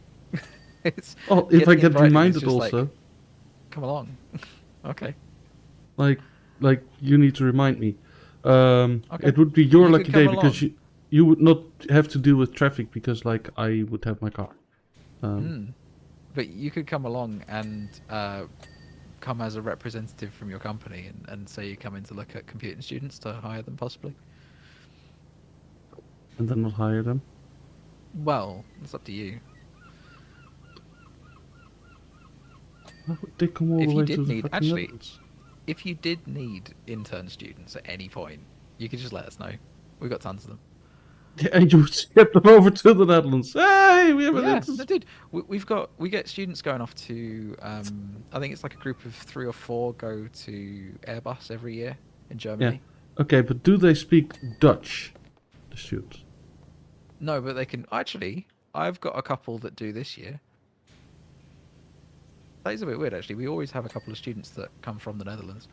It's Oh, if I getting get invited is reminded just like, also. come along. Okay. Like you need to remind me. Okay. It would be your You could lucky day come because along. you would not have to deal with traffic because I would have my car. Mm. But you could come along and come as a representative from your company and say you come in to look at computing students to hire them possibly. And then not hire them. Well, it's up to you. Why would they come all the If you way to did the need, fucking actually, Netherlands? if you did need intern students at any point, you could just let us know. We've got tons of them. Yeah, and you would get them over to the Netherlands. Hey, we have an Yeah, no, dude. We get students going off to I think it's like a group of 3 or 4 go to Airbus every year in Yeah. Germany. Okay, but do they speak Dutch? The students. No, but they can actually. I've got a couple that do this year. That is a bit weird, actually. We always have a couple of students that come from the Netherlands.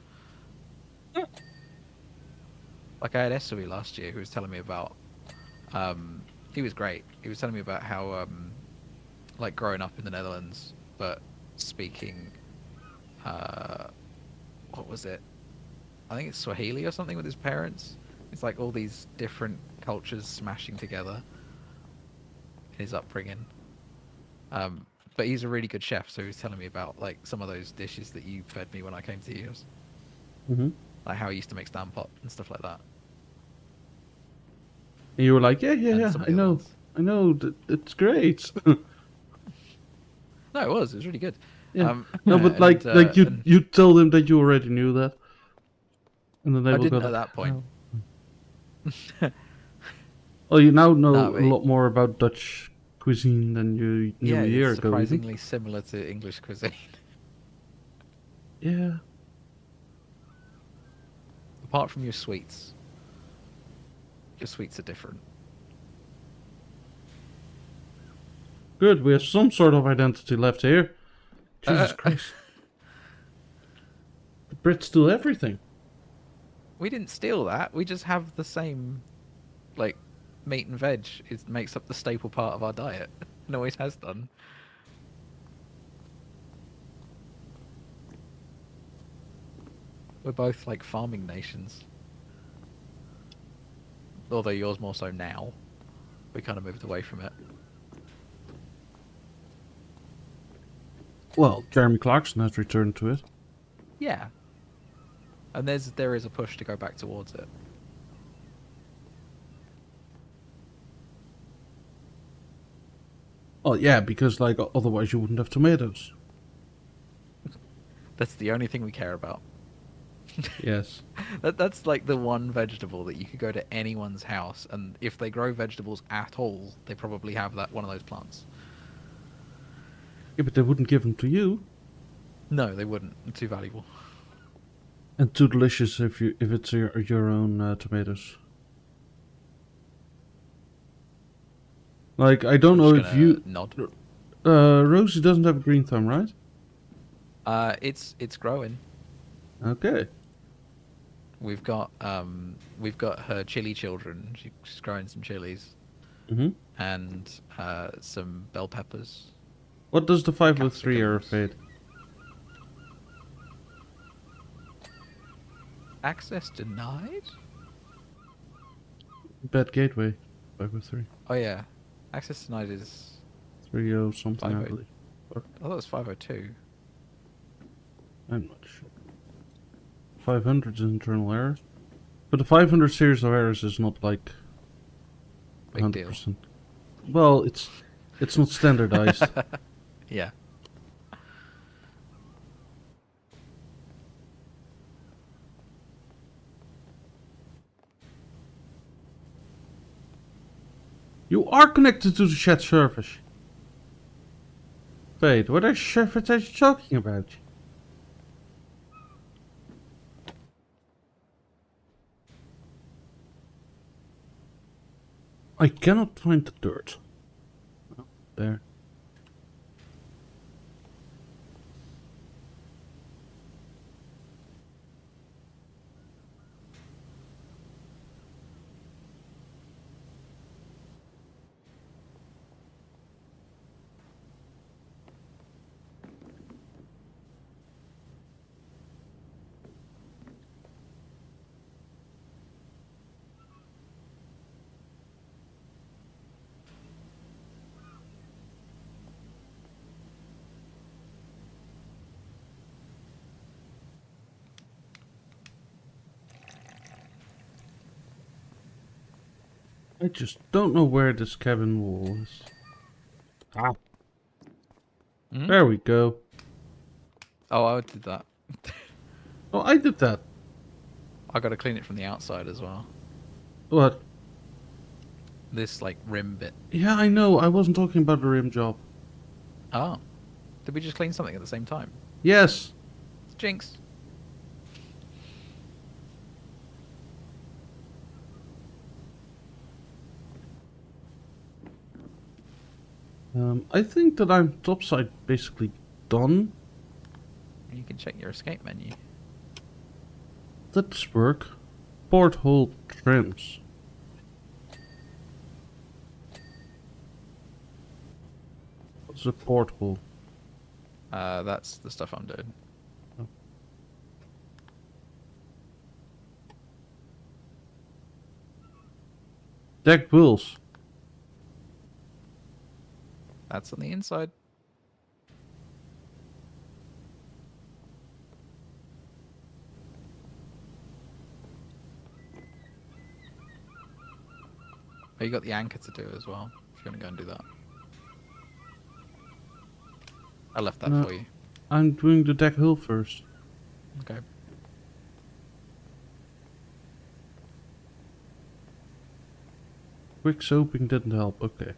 Like I had Esui last year, who was telling me about. He was great. He was telling me about how, like, growing up in the Netherlands, but speaking, what was it? I think it's Swahili or something with his parents. It's like all these different cultures smashing together in his upbringing. But he's a really good chef, so he was telling me about like some of those dishes that you fed me when I came to yours, Mm-hmm. like how he used to make stampot and stuff like that. And you were like, yeah, And some of I the other know. ones. I know, it's great. No, it was. It was really good. Yeah. No, but and, like you and you tell them that you already knew that, and then they I will go didn't at like, that point. "Oh." Oh, you now know No, a but lot more about Dutch cuisine than you knew yeah, a year it's ago. Even. surprisingly similar to English cuisine. Yeah. Apart from your sweets are different. Good. We have some sort of identity left here. Jesus Christ. The Brits do everything. We didn't steal that. We just have the same, like, meat and veg. It makes up the staple part of our diet, and always has done. We're both like farming nations. Although yours more so now. We kind of moved away from it. Well, Jeremy Clarkson has returned to it. Yeah. And there is a push to go back towards it. Oh yeah, because like otherwise you wouldn't have tomatoes. That's the only thing we care about. Yes. That's like the one vegetable that you could go to anyone's house, and if they grow vegetables at all, they probably have that one of those plants. Yeah, but they wouldn't give them to you. No, they wouldn't. They're too valuable. And too delicious if it's your own tomatoes. Like I don't know if you. Nod. Rosie doesn't have a green thumb, right? It's growing. Okay. We've got her chili children. She's growing some chilies Mm-hmm. and some bell peppers. What does the 503 error Capsicums. fade? Access denied? Bad gateway. 503. Oh yeah, access denied is 30 something, I 50. believe. I thought it was 502. I'm not sure. 500 is internal error. But the 500 series of errors is not like Big deal. 100%. Well, it's not standardized. Yeah. You are connected to the chat service. Wait, what are service are you talking about? I cannot find the dirt. Oh, there. I just don't know where this cabin wall is. Ah, Mhm. there we go. Oh, I did that. Oh, I did that. I got to clean it from the outside as well. What? This like rim bit. Yeah, I know. I wasn't talking about the rim job. Oh, did we just clean something at the same time? Yes. Jinx. I think that I'm topside basically done. You can check your escape menu. Let's work. Porthole trims. What's a porthole? That's the stuff I'm doing. Deck wheels. That's on the inside. Oh, you got the anchor to do as well. If you want to go and do that. I left that No. for you. I'm doing the deck hull first. Okay. Quick soaping didn't help. Okay.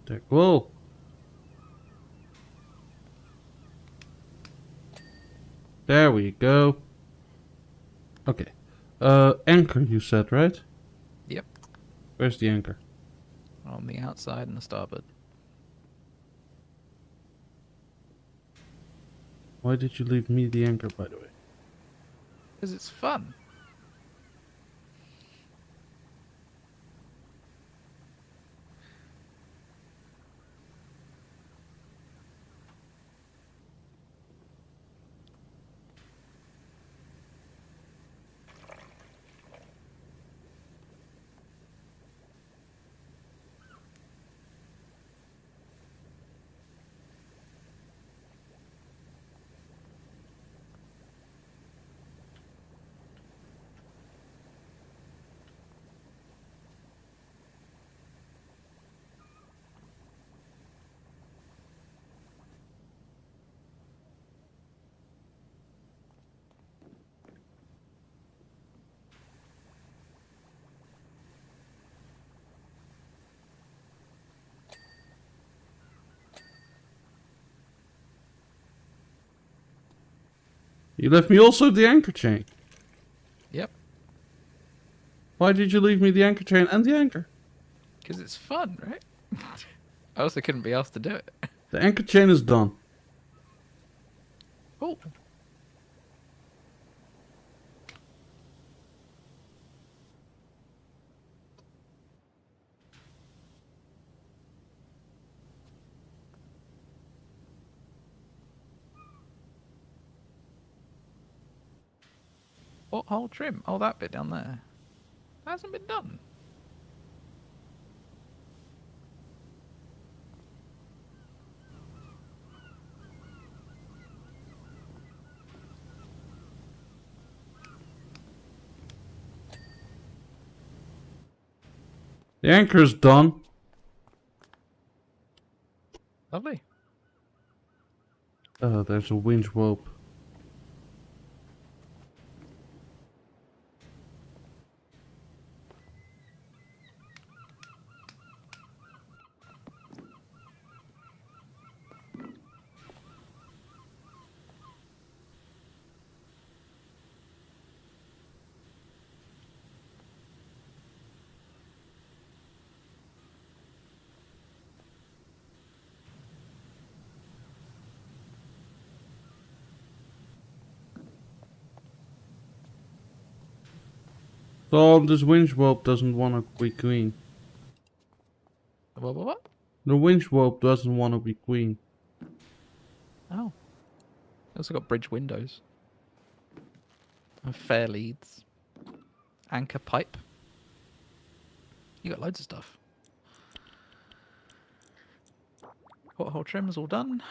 Deck wall. There we go. Okay. Anchor you said, right? Yep. Where's the anchor? On the outside and the starboard. Why did you leave me the anchor, by the way? Because it's fun. You left me also the anchor chain. Yep. Why did you leave me the anchor chain and the anchor? Because it's fun, right? I also couldn't be asked to do it. The anchor chain is done. Oh. What whole trim? Oh, that bit down there. That hasn't been done. The anchor is done. Lovely. Oh, there's a winch rope. Tom, this winch rope doesn't want to be queen. What? The winch rope doesn't want to be queen. Oh. Also got bridge windows. And fair leads. Anchor pipe. You got loads of stuff. Porthole trim's all done.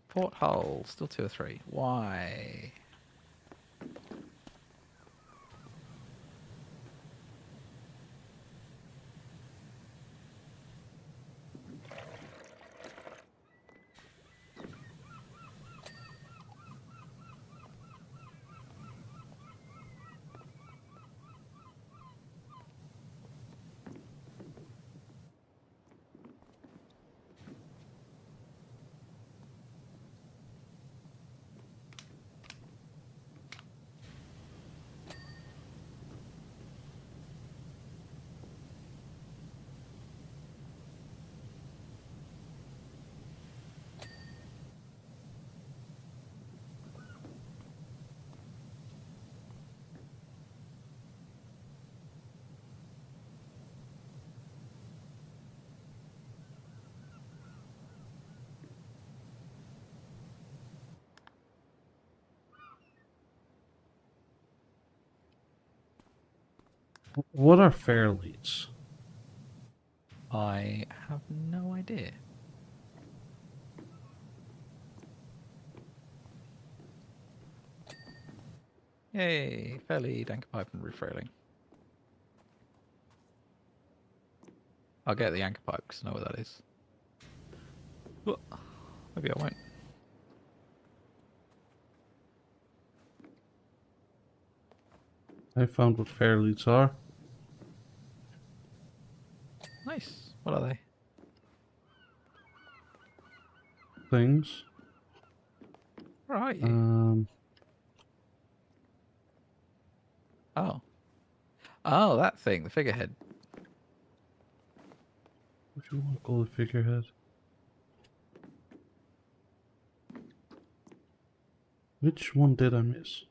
Porthole, still 2 or 3. Why? What are fair leads? I have no idea. Yay, fairly anchor pipe and roof railing. I'll get the anchor pipe because I know what that is. Well, maybe I won't. I found what fair leads are. Nice. What are they? Things. Where are you? Oh. Oh, that thing, the figurehead. What do you want to call a figurehead? Which one did I miss?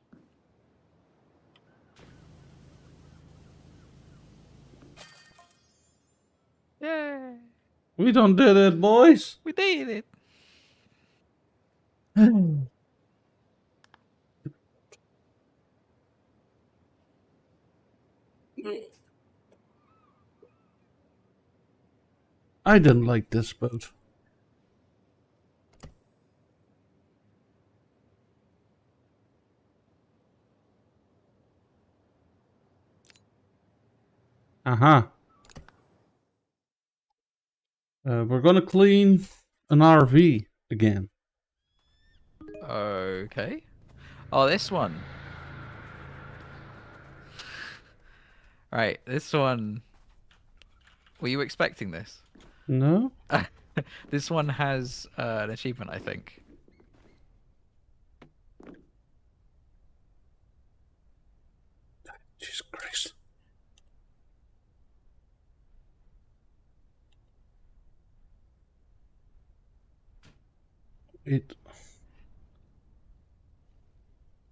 Yeah, We done did it, boys! we did it. I didn't like this boat. Uh-huh. We're gonna clean an RV again. Okay. Oh, this one. Right, this one. Were you expecting this? No? This one has an achievement, I think. Jesus Christ. It...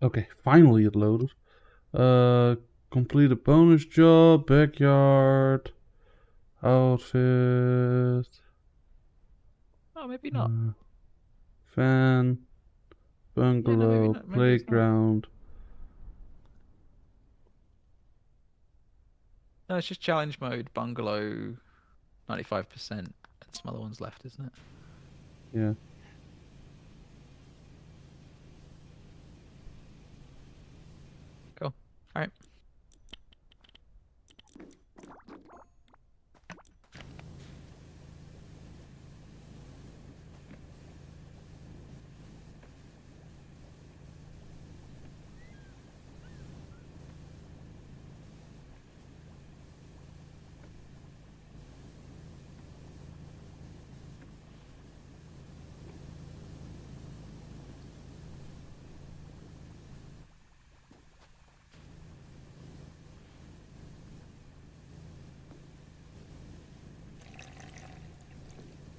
Okay, finally it loaded. Complete a bonus job, backyard, outfit, Oh, maybe not. fan, bungalow, not. Maybe it's not. playground. No, it's just challenge mode, bungalow, 95%, and some other ones left, isn't it? Yeah. Cool. All right.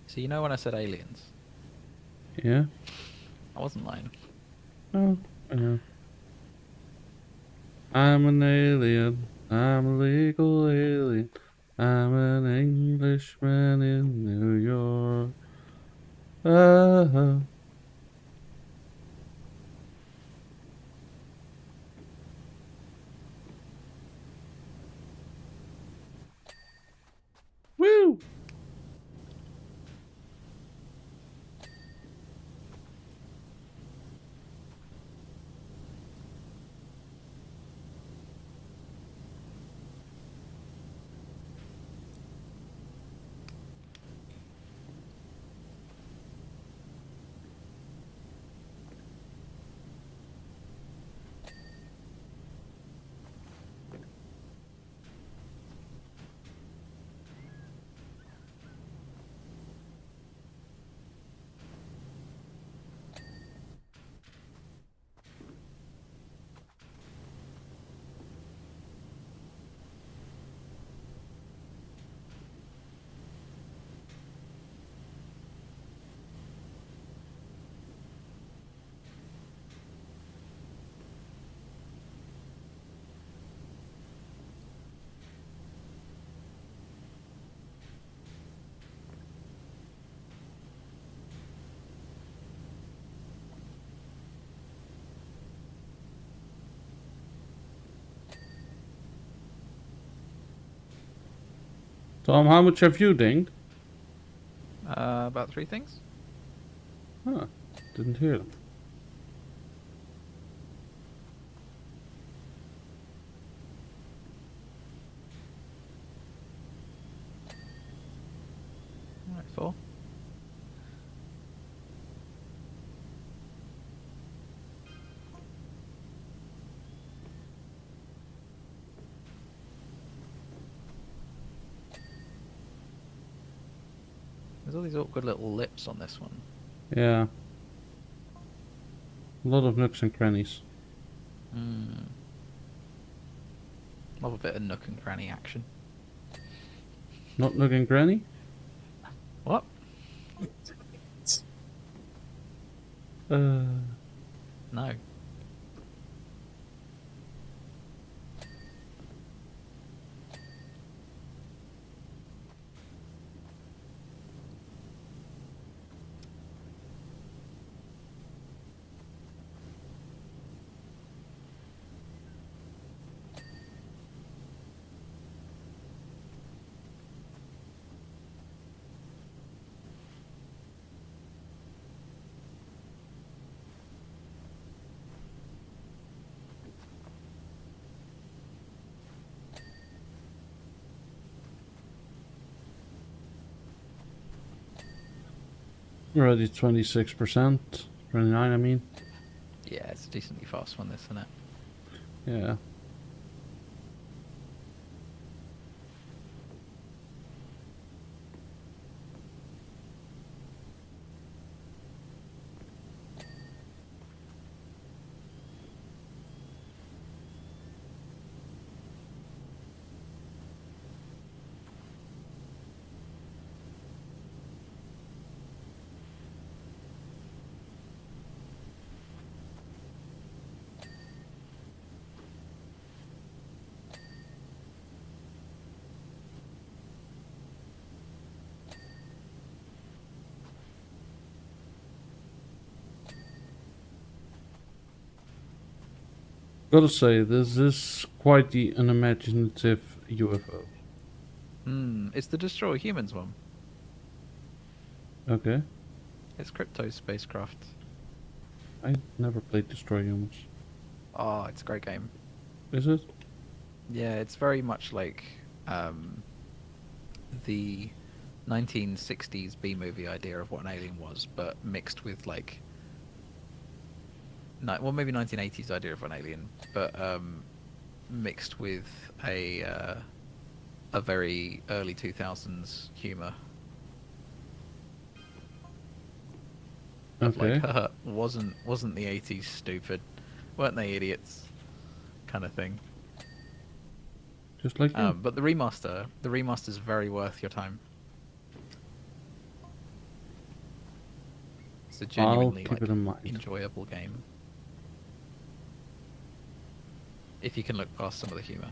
So you know when I said aliens, Yeah? I wasn't lying. Oh, I know. I'm an alien. I'm a legal alien. I'm an Englishman in New York. Ah. Woo! Tom, how much have you dinged? About 3 things. Huh. Didn't hear them. Alright, 4. There's all these awkward little lips on this one. Yeah. A lot of nooks and crannies. Love a bit of nook and cranny action. Not nook and cranny? What? No. Already 26%. 29, I mean. Yeah, it's a decently fast one, this, isn't it? Yeah. Gotta say, this is quite the unimaginative UFO. It's the Destroy Humans one. Okay. It's Crypto spacecraft. I never played Destroy Humans. Oh, it's a great game. Is it? Yeah, it's very much like the 1960s B-movie idea of what an alien was, but mixed with like, well, maybe 1980s idea of an alien, but mixed with a very early 2000s humor. Of Okay. like, wasn't the 80s stupid? Weren't they idiots? Kind of thing. Just like you. But the remaster's very worth your time. It's a I'll genuinely keep like it in mind. enjoyable game. If you can look past some of the humor.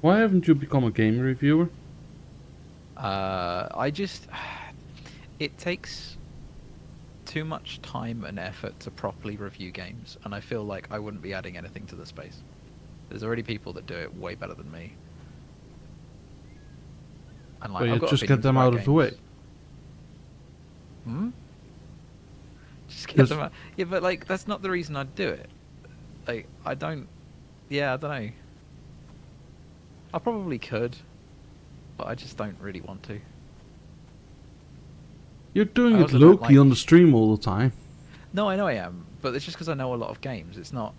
Why haven't you become a game reviewer? It takes too much time and effort to properly review games, and I feel like I wouldn't be adding anything to the space. There's already people that do it way better than me. And like, Well, I've you got just get opinions them about out of the way. games. Just get Yes. them out. Yeah, but like, that's not the reason I'd do it. Like, I don't know. I probably could, but I just don't really want to. You're doing I it also don't low-key like- on the stream all the time. No, I know I am, but it's just because I know a lot of games. It's not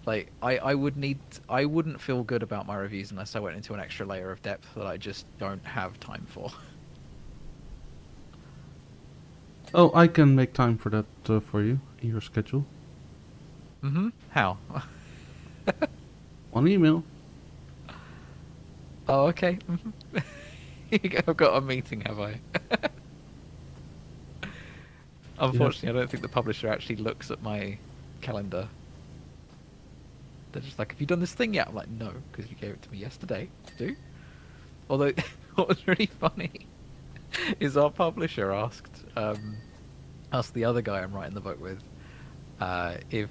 like I wouldn't feel good about my reviews unless I went into an extra layer of depth that I just don't have time for. Oh, I can make time for that for you in your schedule. How? On email. Oh, okay. I've got a meeting, have I? Unfortunately, I don't think the publisher actually looks at my calendar. They're just like, have you done this thing yet? I'm like, no, because you gave it to me yesterday. Do? Although, what was really funny is our publisher asked asked the other guy I'm writing the book with if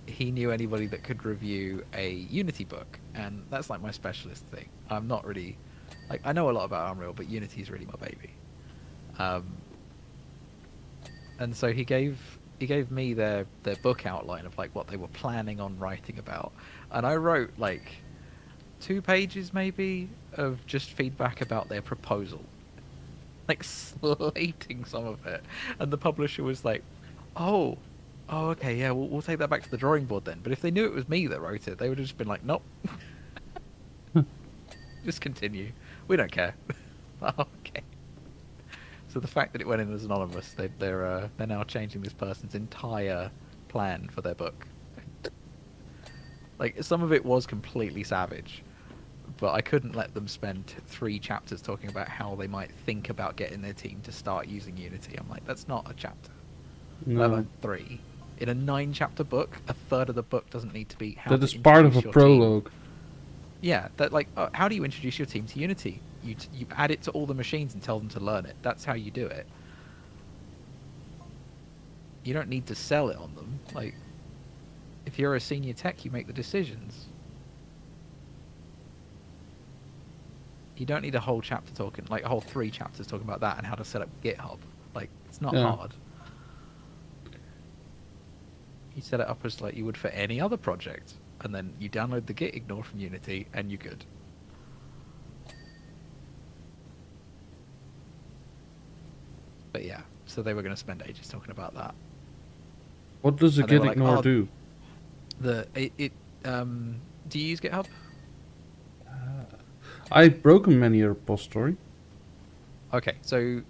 he knew anybody that could review a Unity book, and that's like my specialist thing. I'm not really like, I know a lot about Unreal, but Unity is really my baby. And so he gave me their book outline of like what they were planning on writing about, and I wrote like 2 pages maybe of just feedback about their proposal, like slating some of it, and the publisher was like, "Oh, okay, yeah, we'll take that back to the drawing board then." But if they knew it was me that wrote it, they would have just been like, "Nope, just continue. We don't care." Okay. So the fact that it went in as anonymous, they're now changing this person's entire plan for their book. Like, some of it was completely savage, but I couldn't let them spend 3 chapters talking about how they might think about getting their team to start using Unity. I'm like, that's not a chapter. Let alone 3. In a 9-chapter book, a third of the book doesn't need to be how That to is part of a introduce your prologue. team. Yeah, that like, how do you introduce your team to Unity? You add it to all the machines and tell them to learn it. That's how you do it. You don't need to sell it on them. Like, if you're a senior tech, you make the decisions. You don't need a whole chapter talking, like a whole 3 chapters talking about that and how to set up GitHub. Like, it's not hard. You set it up as like you would for any other project, and then you download the git ignore from Unity, and you're good. But yeah, so they were going to spend ages talking about that. What does the And they git were like, ignore "Oh, do? Do you use GitHub? I've broken many a repository. Okay, so you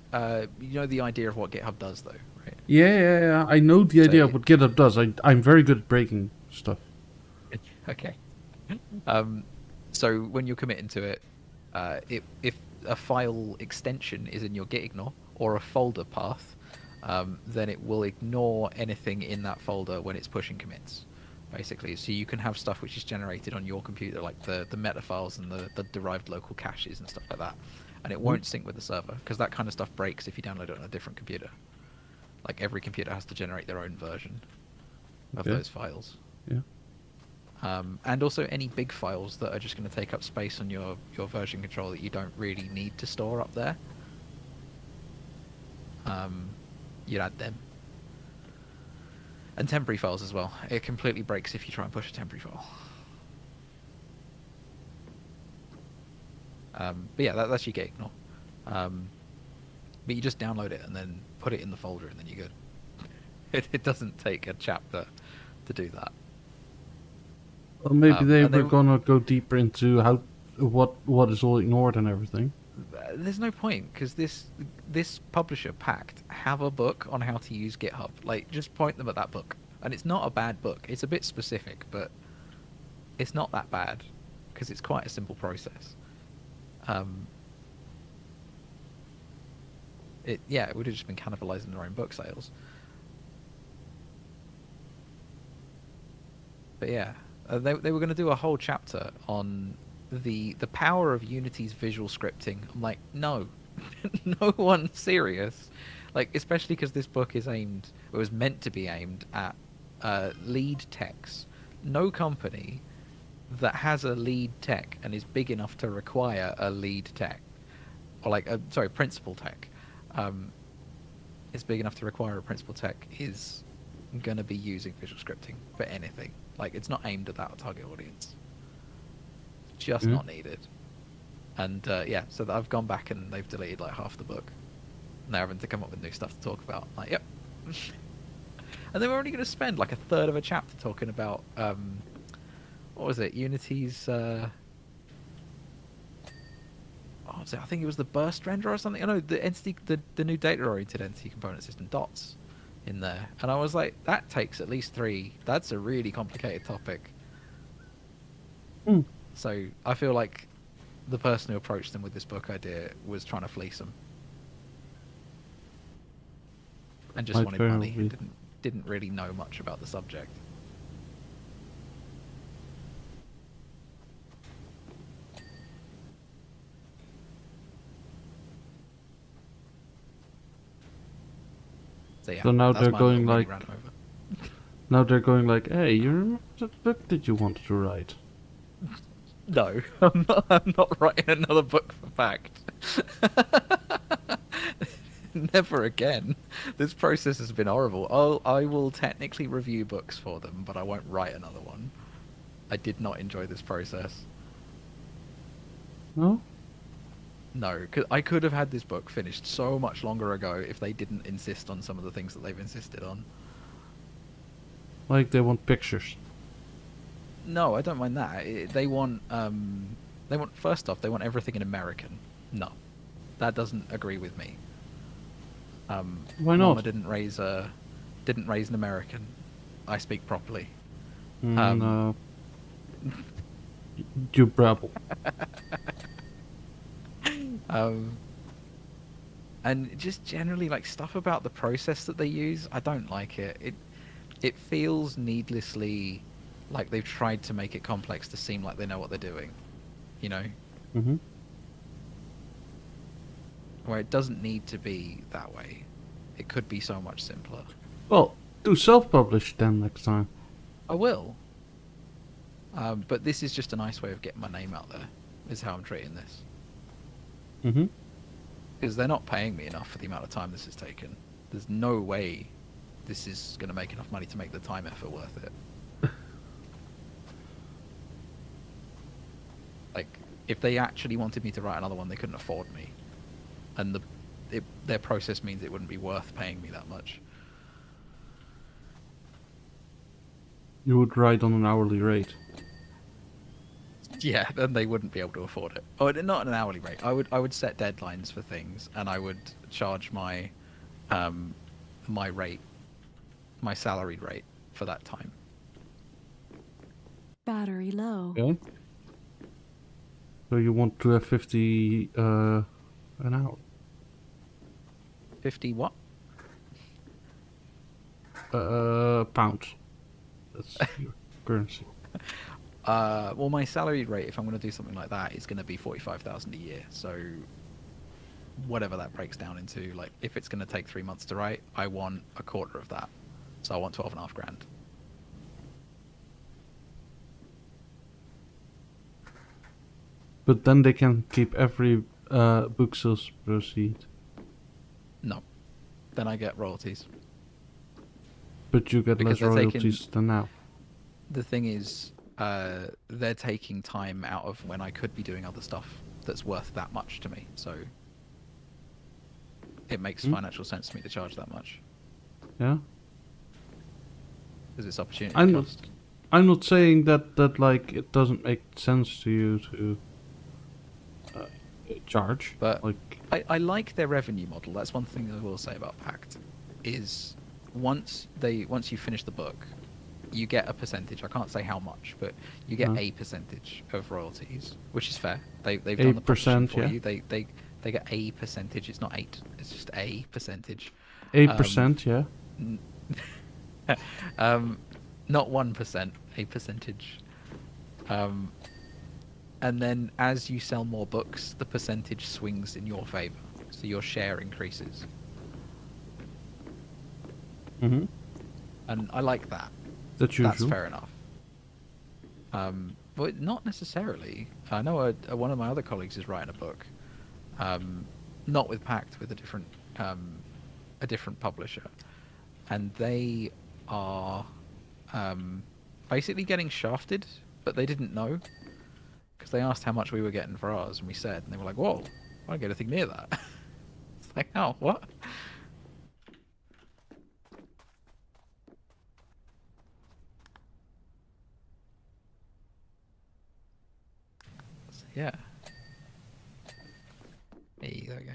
know the idea of what GitHub does, though, right? Yeah. I know the idea of what GitHub does. I'm very good at breaking stuff. Okay. So when you're committing to it, if a file extension is in your git ignore or a folder path, then it will ignore anything in that folder when it's pushing commits, basically. So you can have stuff which is generated on your computer, like the meta files and the derived local caches and stuff like that, and it won't sync with the server, because that kind of stuff breaks if you download it on a different computer. Like, every computer has to generate their own version of those files. Yeah. And also any big files that are just going to take up space on your version control that you don't really need to store up there. You'd add them. And temporary files as well. It completely breaks if you try and push a temporary file. But yeah, that's your git ignore. But you just download it and then put it in the folder, and then you're good. It doesn't take a chapter to do that. Well, maybe they were gonna go deeper into what is all ignored and everything. There's no point, because this publisher, Pact, have a book on how to use GitHub. Like, just point them at that book, and it's not a bad book. It's a bit specific, but it's not that bad, because it's quite a simple process. It would have just been cannibalizing their own book sales. But yeah, they were going to do a whole chapter on the power of Unity's visual scripting. I'm like, no, no one's serious. Like, especially because this book is aimed, it was meant to be aimed at lead techs. No company that has a lead tech and is big enough to require a lead tech, or like, principal tech, is big enough to require a principal tech, is going to be using visual scripting for anything. Like, it's not aimed at that target audience. It's just not needed. And so I've gone back and they've deleted like half the book. And they're having to come up with new stuff to talk about. Like, yep. And they were only going to spend like a third of a chapter talking about, what was it, Unity's, what was it? I think it was the burst render or something. I know the entity, the new data-oriented entity component system, DOTS, in there. And I was like, that takes at least 3. That's a really complicated topic. So I feel like the person who approached them with this book idea was trying to fleece them, and just wanted money. Didn't really know much about the subject. So yeah, So now that's they're my little going mini like, rant over. now they're going like, hey, you remember that book that you wanted to write? No, I'm not writing another book for fact. Never again. This process has been horrible. I will technically review books for them, but I won't write another one. I did not enjoy this process. No? No, 'cause I could have had this book finished so much longer ago if they didn't insist on some of the things that they've insisted on. Like they want pictures. No, I don't mind that. They want first off, they want everything in American. No, that doesn't agree with me. Why Mama not? didn't raise an American. I speak properly. No. You brabble. And just generally like stuff about the process that they use, I don't like it. It feels needlessly like they've tried to make it complex to seem like they know what they're doing. You know? Mm-hmm. Where it doesn't need to be that way. It could be so much simpler. Well, do self-publish then next time. I will. But this is just a nice way of getting my name out there, is how I'm treating this. Mm-hmm. Because they're not paying me enough for the amount of time this has taken. There's no way this is going to make enough money to make the time effort worth it. Like, if they actually wanted me to write another one, they couldn't afford me. And their process means it wouldn't be worth paying me that much. You would write on an hourly rate. Yeah, then they wouldn't be able to afford it. Oh, not at an hourly rate. I would set deadlines for things, and I would charge my my rate, my salaried rate for that time. Battery low. Okay. So you want to have 50 an hour? 50 what? Pounds. That's your currency. Well, my salaried rate, if I'm going to do something like that, is going to be 45,000 a year. So, whatever that breaks down into, like, if it's going to take 3 months to write, I want a quarter of that. So I want 12.5 grand. But then they can keep every book sales proceed. No, then I get royalties. But you get Because less they're taking- royalties than now. The thing is, they're taking time out of when I could be doing other stuff that's worth that much to me. So it makes financial sense to me to charge that much Yeah. because it's opportunity I'm not, cost. I'm not saying that like it doesn't make sense to you to charge, But like I like their revenue model. That's one thing I will say about Pact is once you finish the book, you get a percentage. I can't say how much, but you get a percentage of royalties, which is fair. They've done the publishing 8%, for yeah. you. They get a percentage. It's not 8. It's just a percentage. 8%, yeah. Not 1%, a percentage. And then as you sell more books, the percentage swings in your favor, so your share increases. Mm-hmm. And I like that. That's usual. That's fair enough. But not necessarily. I know one of my other colleagues is writing a book, not with Pact, with a different publisher, and they are basically getting shafted, but they didn't know because they asked how much we were getting for ours, and we said, and they were like, "Whoa, I don't get anything near that." It's like, oh, what? So, yeah. Hey, there we go.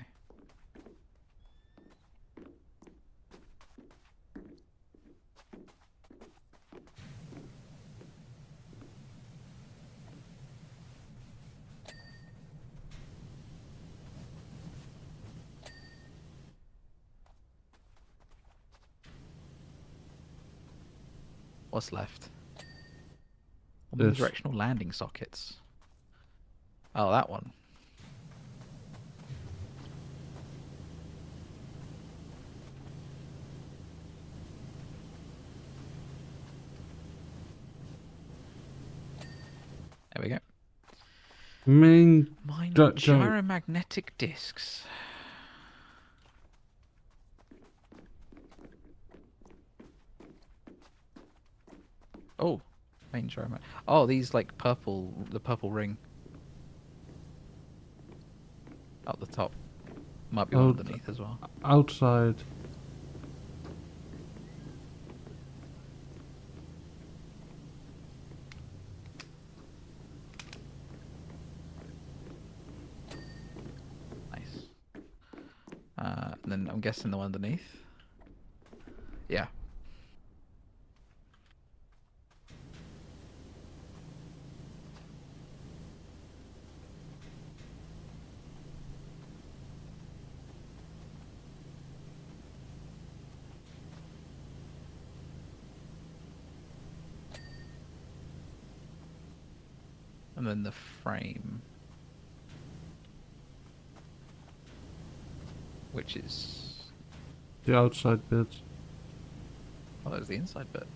What's left? This. Omnidirectional landing sockets. Oh, that one. Main. Mine Go- go. gyromagnetic discs. Oh, main gyromagnetic. Oh, these like purple, the purple ring. Up the top. Might be one Oh, underneath as well. Outside. Nice. And then I'm guessing the one underneath. Yeah. And then the frame. Which is... The outside bit. Oh, that was the inside bit.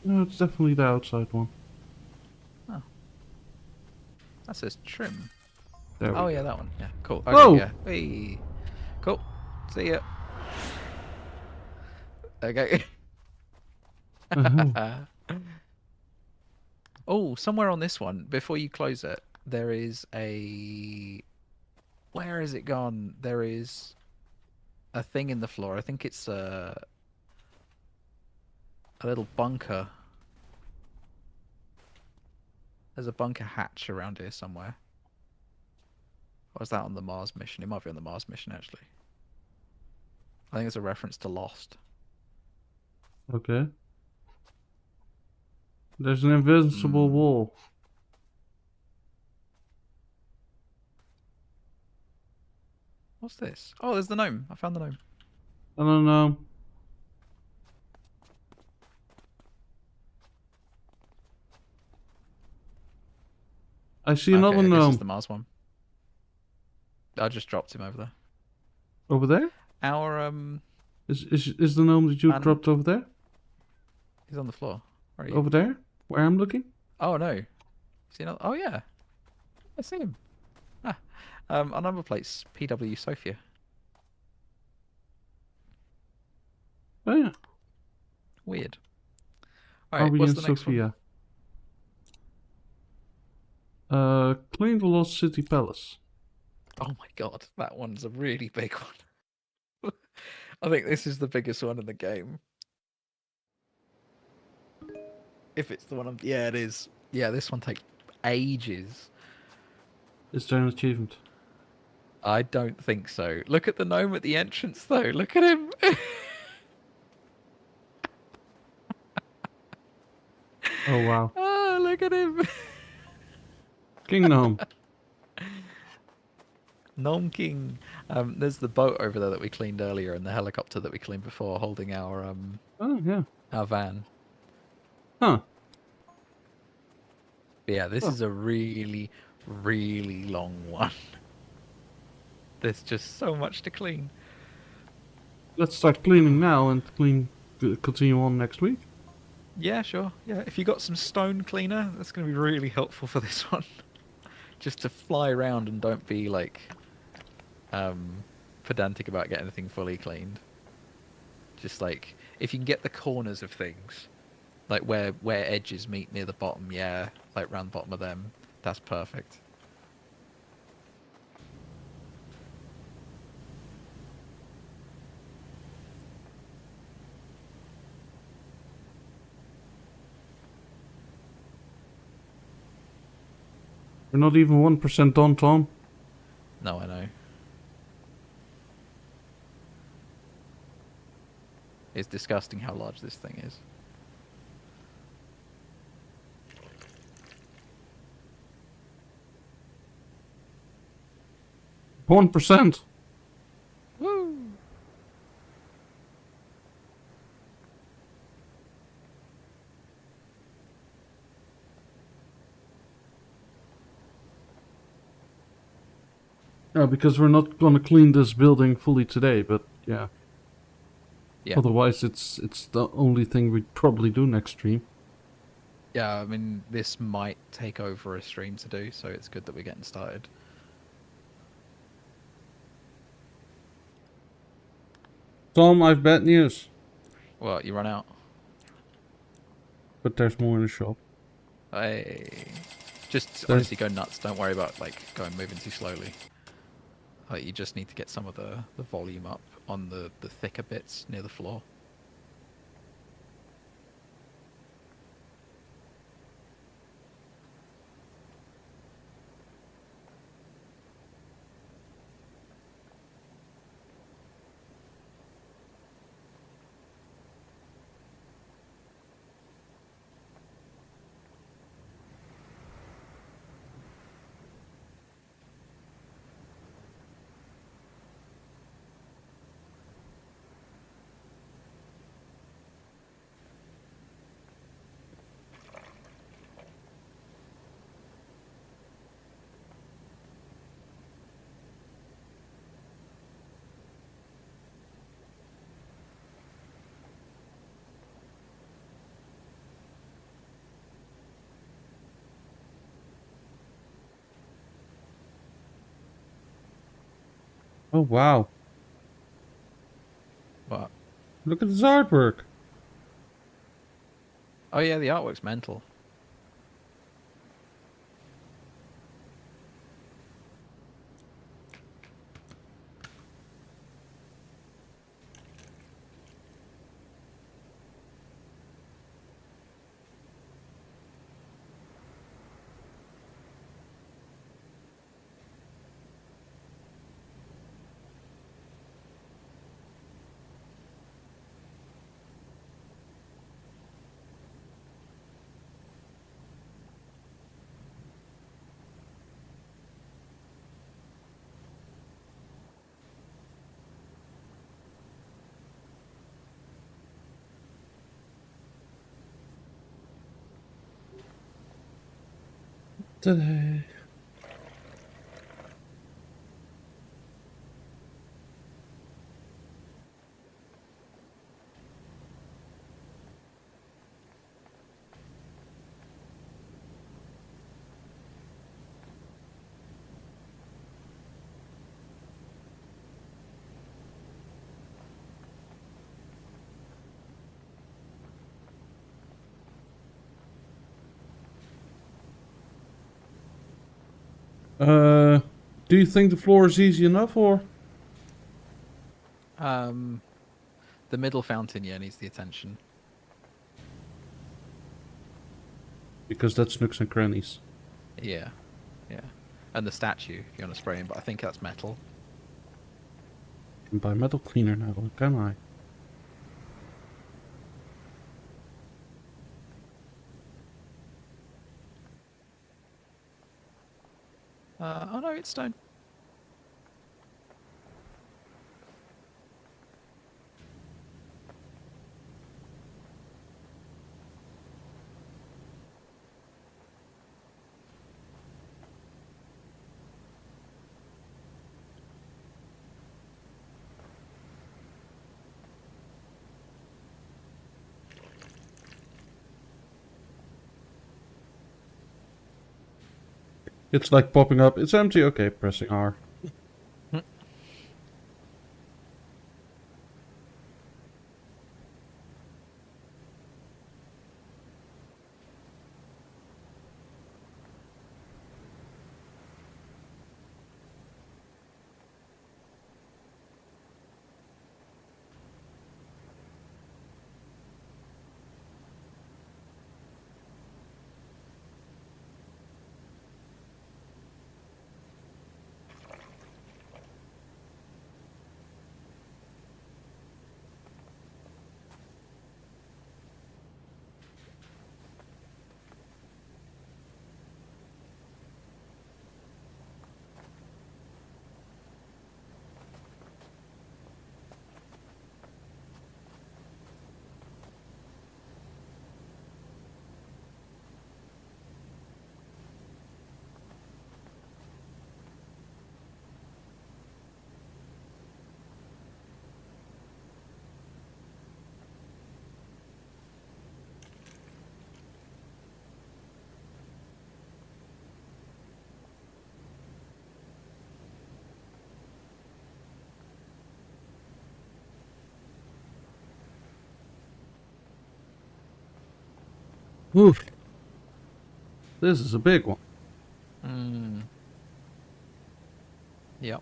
No, it's definitely the outside one. That says trim. There we Oh go. yeah, that one. Yeah, cool. Okay, Whoa! yeah. Hey. Cool. See ya. Okay. Uh-huh. Oh, somewhere on this one, before you close it, there is a... Where has it gone? There is a thing in the floor. I think it's a little bunker. There's a bunker hatch around here somewhere. Or is that on the Mars mission? It might be on the Mars mission, actually. I think it's a reference to Lost. Okay. There's an invincible wall. What's this? Oh, there's the gnome. I found the gnome. I don't know. I see another I guess it's gnome. the Mars one. I just dropped him over there. Over there? Our Is the gnome that you Man- dropped over there? he's on the floor. Where are you? Over there? Where I'm looking? Oh no. See another? Oh yeah. I see him. Ah. Our number plate's PW Sophia. Oh yeah. Weird. Are Alright, we what's in the next Sofia? Clean the Lost City Palace. one? Oh my god, that one's a really big one. I think this is the biggest one in the game. If it's the one I'm... Yeah, it is. Yeah, this one takes ages. Is there an achievement? I don't think so. Look at the gnome at the entrance, though. Look at him. Oh wow. Oh, look at him. King Gnome. Gnome King. There's the boat over there that we cleaned earlier, and the helicopter that we cleaned before, holding our Oh yeah. van. Huh. But yeah, this Oh. is a really, really long one. There's just so much to clean. Let's start cleaning now and continue on next week. Yeah, sure. Yeah, if you got some stone cleaner, that's going to be really helpful for this one. Just to fly around and don't be like pedantic about getting anything fully cleaned. Just like if you can get the corners of things, like where edges meet near the bottom, yeah, like round the bottom of them, that's perfect. We're not even 1% on, Tom. No, I know. It's disgusting how large this thing is. Woo! 1%. Woo! Yeah, because we're not gonna clean this building fully today, but yeah. Yeah. Otherwise, it's the only thing we'd probably do next stream. Yeah, I mean, this might take over a stream to do, so it's good that we're getting started. Tom, I've bad news. Well, you run out. But there's more in the shop. Hey, just There's honestly go nuts. Don't worry about like moving too slowly. Like you just need to get some of the volume up on the thicker bits near the floor. oh wow. But Look at this artwork. oh yeah, the artwork's mental. Today. Do you think the floor is easy enough, or? Um, the middle fountain, yeah, needs the attention. Because that's nooks and crannies. Yeah, yeah, and the statue if you want to spray him, but I think that's metal. I can buy metal cleaner now, can I? Oh no, it's stone. It's like popping up. It's empty. Okay, pressing R. Oof. This is a big one. Hmm. Yep.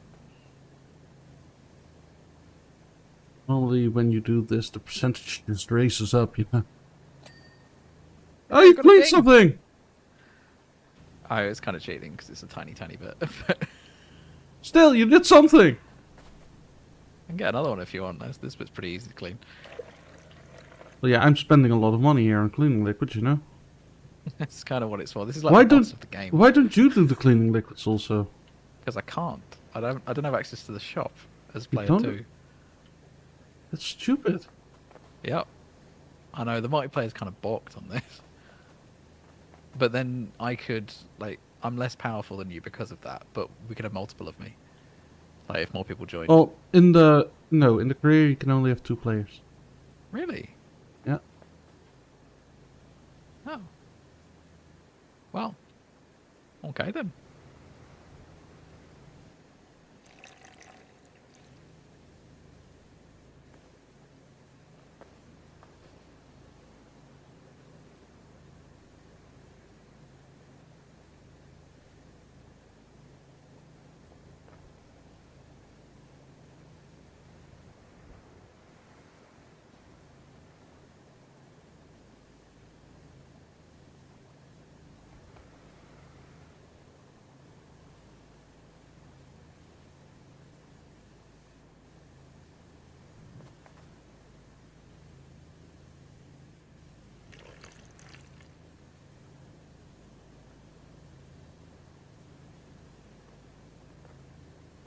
Normally, when you do this, the percentage just raises up, you know. Oh, Hey, you got a cleaned ding! something! Oh, it's kind of cheating because it's a tiny, tiny bit. I Still, you did something! can get another one if you want. This bit's pretty easy to clean. Well, yeah, I'm spending a lot of money here on cleaning liquids, you know. That's kind of what it's for. This is like the boss of the game. Why don't you do the cleaning liquids also? Because I can't. I don't have access to the shop as You player don't? 2. That's stupid. Yep. I know the multiplayer's kind of balked on this. But then I could like I'm less powerful than you because of that, but we could have multiple of me. Like if more people joined. Well, in the career you can only have 2 players. Really? Yeah. Oh. Well. Okay then.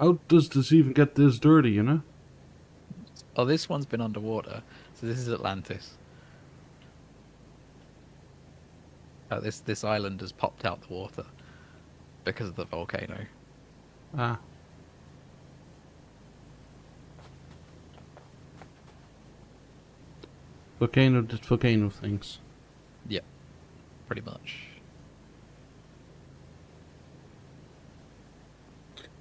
How does this even get this dirty, you know? Oh, this one's been underwater. So this is Atlantis. This island has popped out the water because of the volcano. Ah. Volcano did volcano things. Yep. Pretty much.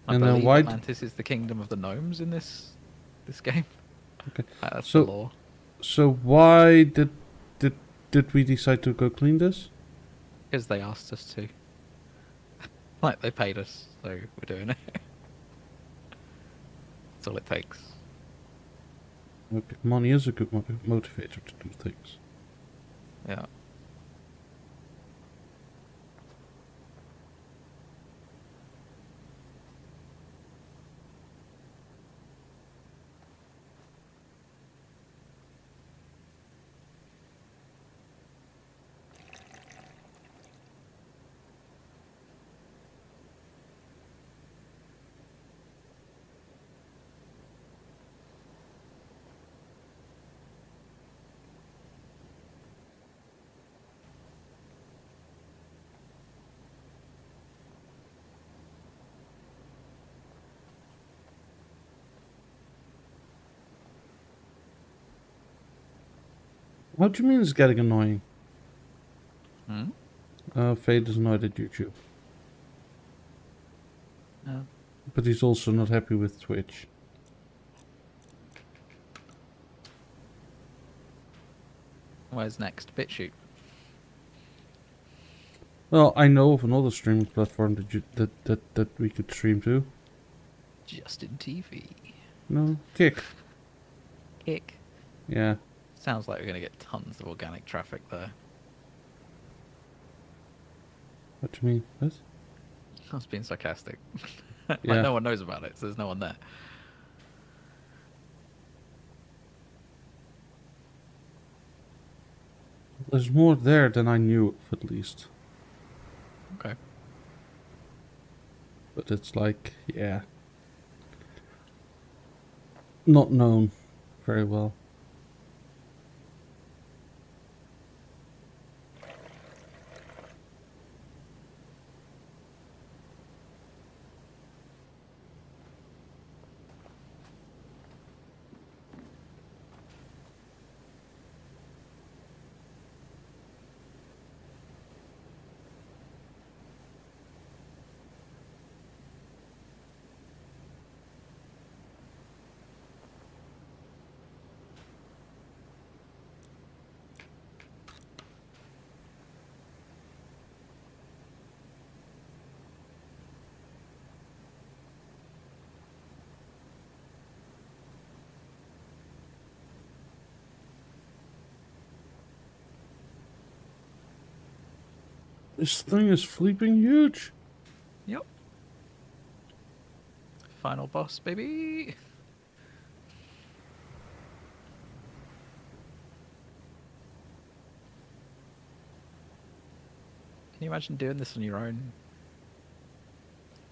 I And then believe why Atlantis is the kingdom of the gnomes in this game. Okay. That's So- the law. So why did we decide to go clean this? Because they asked us to. Like, they paid us, so we're doing it. That's all it takes. Okay, money is a good motivator to do things. Yeah. What do you mean it's getting annoying? Hmm? Fade is annoyed at YouTube. No. But he's also not happy with Twitch. Where's next? BitChute. Well, I know of another streaming platform that we could stream to. Justin TV. No, Kick. Kick. Yeah. Sounds like we're going to get tons of organic traffic there. What do you mean? What? I was being sarcastic. Yeah. Like, no one knows about it, so there's no one there. There's more there than I knew of, at least. Okay. But it's like, yeah. Not known very well. This thing is flipping huge. Yep. Final boss, baby. Can you imagine doing this on your own?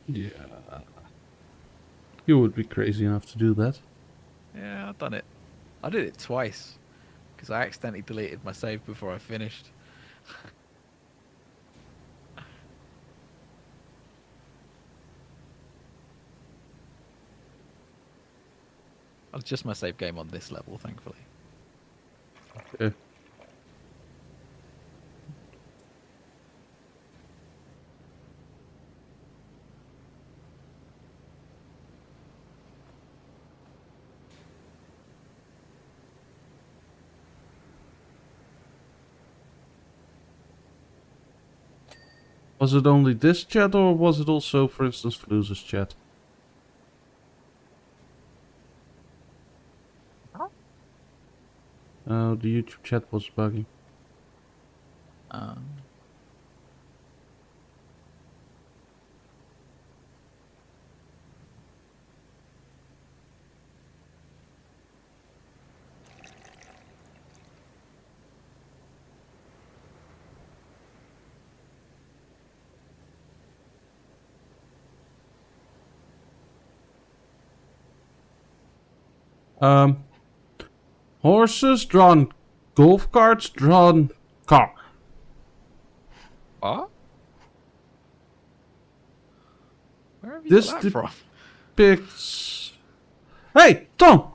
Yeah. You would be crazy enough to do that. Yeah, I've done it. I did it twice because I accidentally deleted my save before I finished. It's just my save game on this level, thankfully. Okay. Was it only this chat, or was it also, for instance, Fluza's chat? Oh, the YouTube chat was bugging. Um, Horses drawn, golf carts drawn, car. what? Where have you This got that from? depicts. Hey, Tom!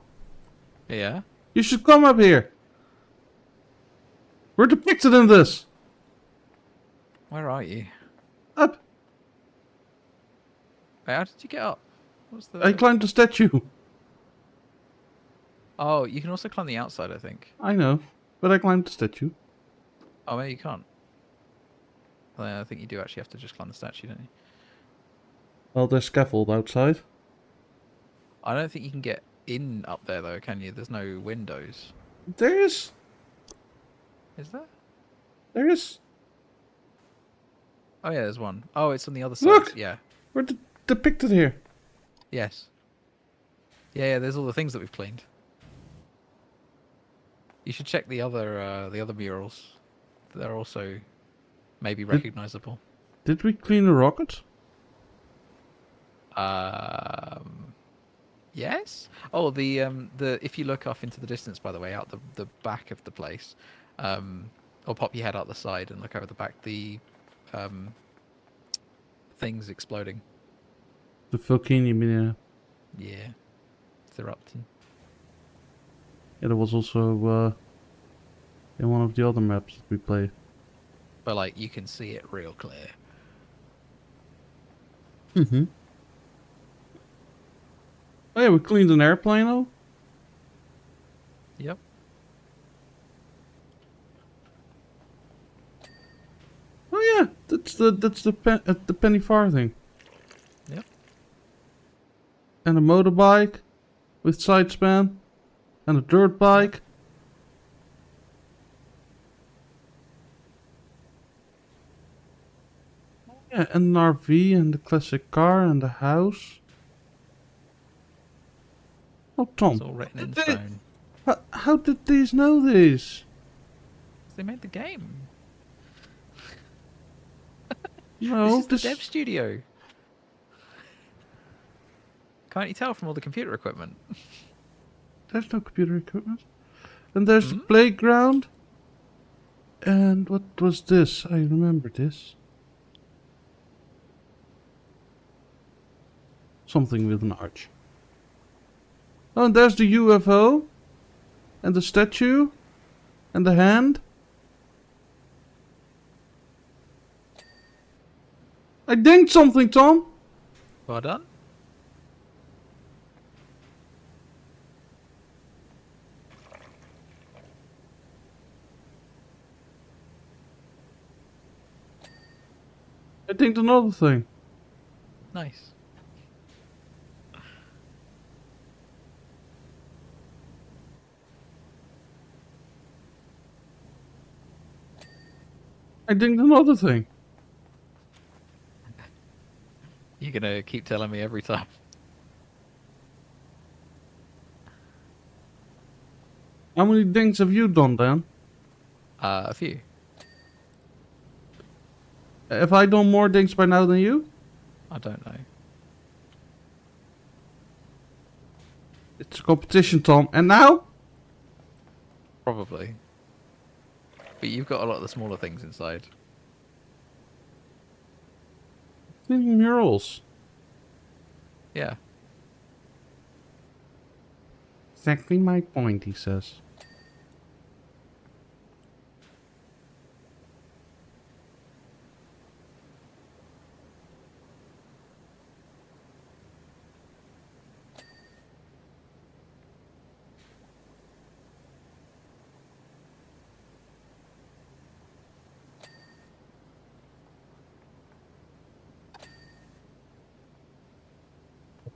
Yeah. You should come up here. We're depicted in this. Where are you? Up. Wait, how did you get up? What's the? I climbed the statue. Oh, you can also climb the outside, I think. I know, but I climbed the statue. Oh, maybe you can't. I think you do actually have to just climb the statue, don't you? Well, there's scaffold outside. I don't think you can get in up there though, can you? There's no windows. There is. Is there? There is. Oh yeah, there's one. Oh, it's on the other side. Look! Yeah. We're depicted here. Yes. Yeah, there's all the things that we've cleaned. You should check the other murals. They're also maybe recognizable. Did we clean a rocket? Yes. Oh, the if you look off into the distance, by the way, out the back of the place, or pop your head out the side and look over the back, the things exploding. The volcano, yeah. Yeah, it's erupting. Yeah, there was also in one of the other maps that we played. But like you can see it real clear. Mm-hmm. Oh yeah, we cleaned an airplane though. Yep. Oh yeah, that's the penny farthing. Yep. And a motorbike with side span, and a dirt bike. Yeah, and an RV and the classic car and the house. Oh, Tom. It's all written in stone. How did these know this? They made the game. No, This is the dev studio. Can't you tell from all the computer equipment? There's no computer equipment. And there's the Hmm? playground. And what was this? I remember this. Something with an arch. Oh, and there's the UFO. And the statue. And the hand. I dinged something, Tom. Well done. I dinged another thing. Nice. I dinged another thing. you're gonna keep telling me every time. How many things have you done, Dan? A few. Have I done more things by now than you? I don't know. It's a competition, Tom. And now? Probably. But you've got a lot of the smaller things inside. Cleaning murals. Yeah. Exactly my point, he says.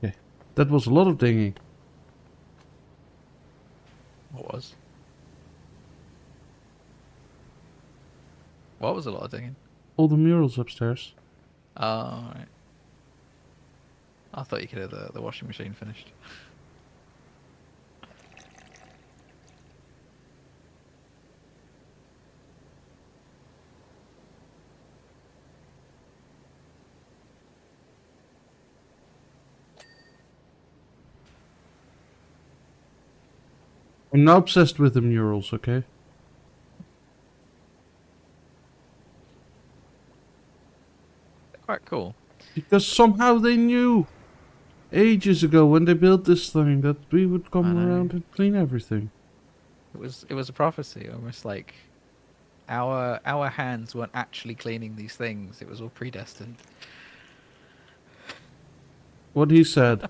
Okay. That was a lot of digging. What was? What was a lot of digging? All the murals upstairs. Oh, right. I thought you could have the washing machine finished. I'm now obsessed with the murals, okay? They're quite cool. Because somehow they knew ages ago when they built this thing that we would I come know. around and clean everything. It was a prophecy, almost like our hands weren't actually cleaning these things. It was all predestined. What he said.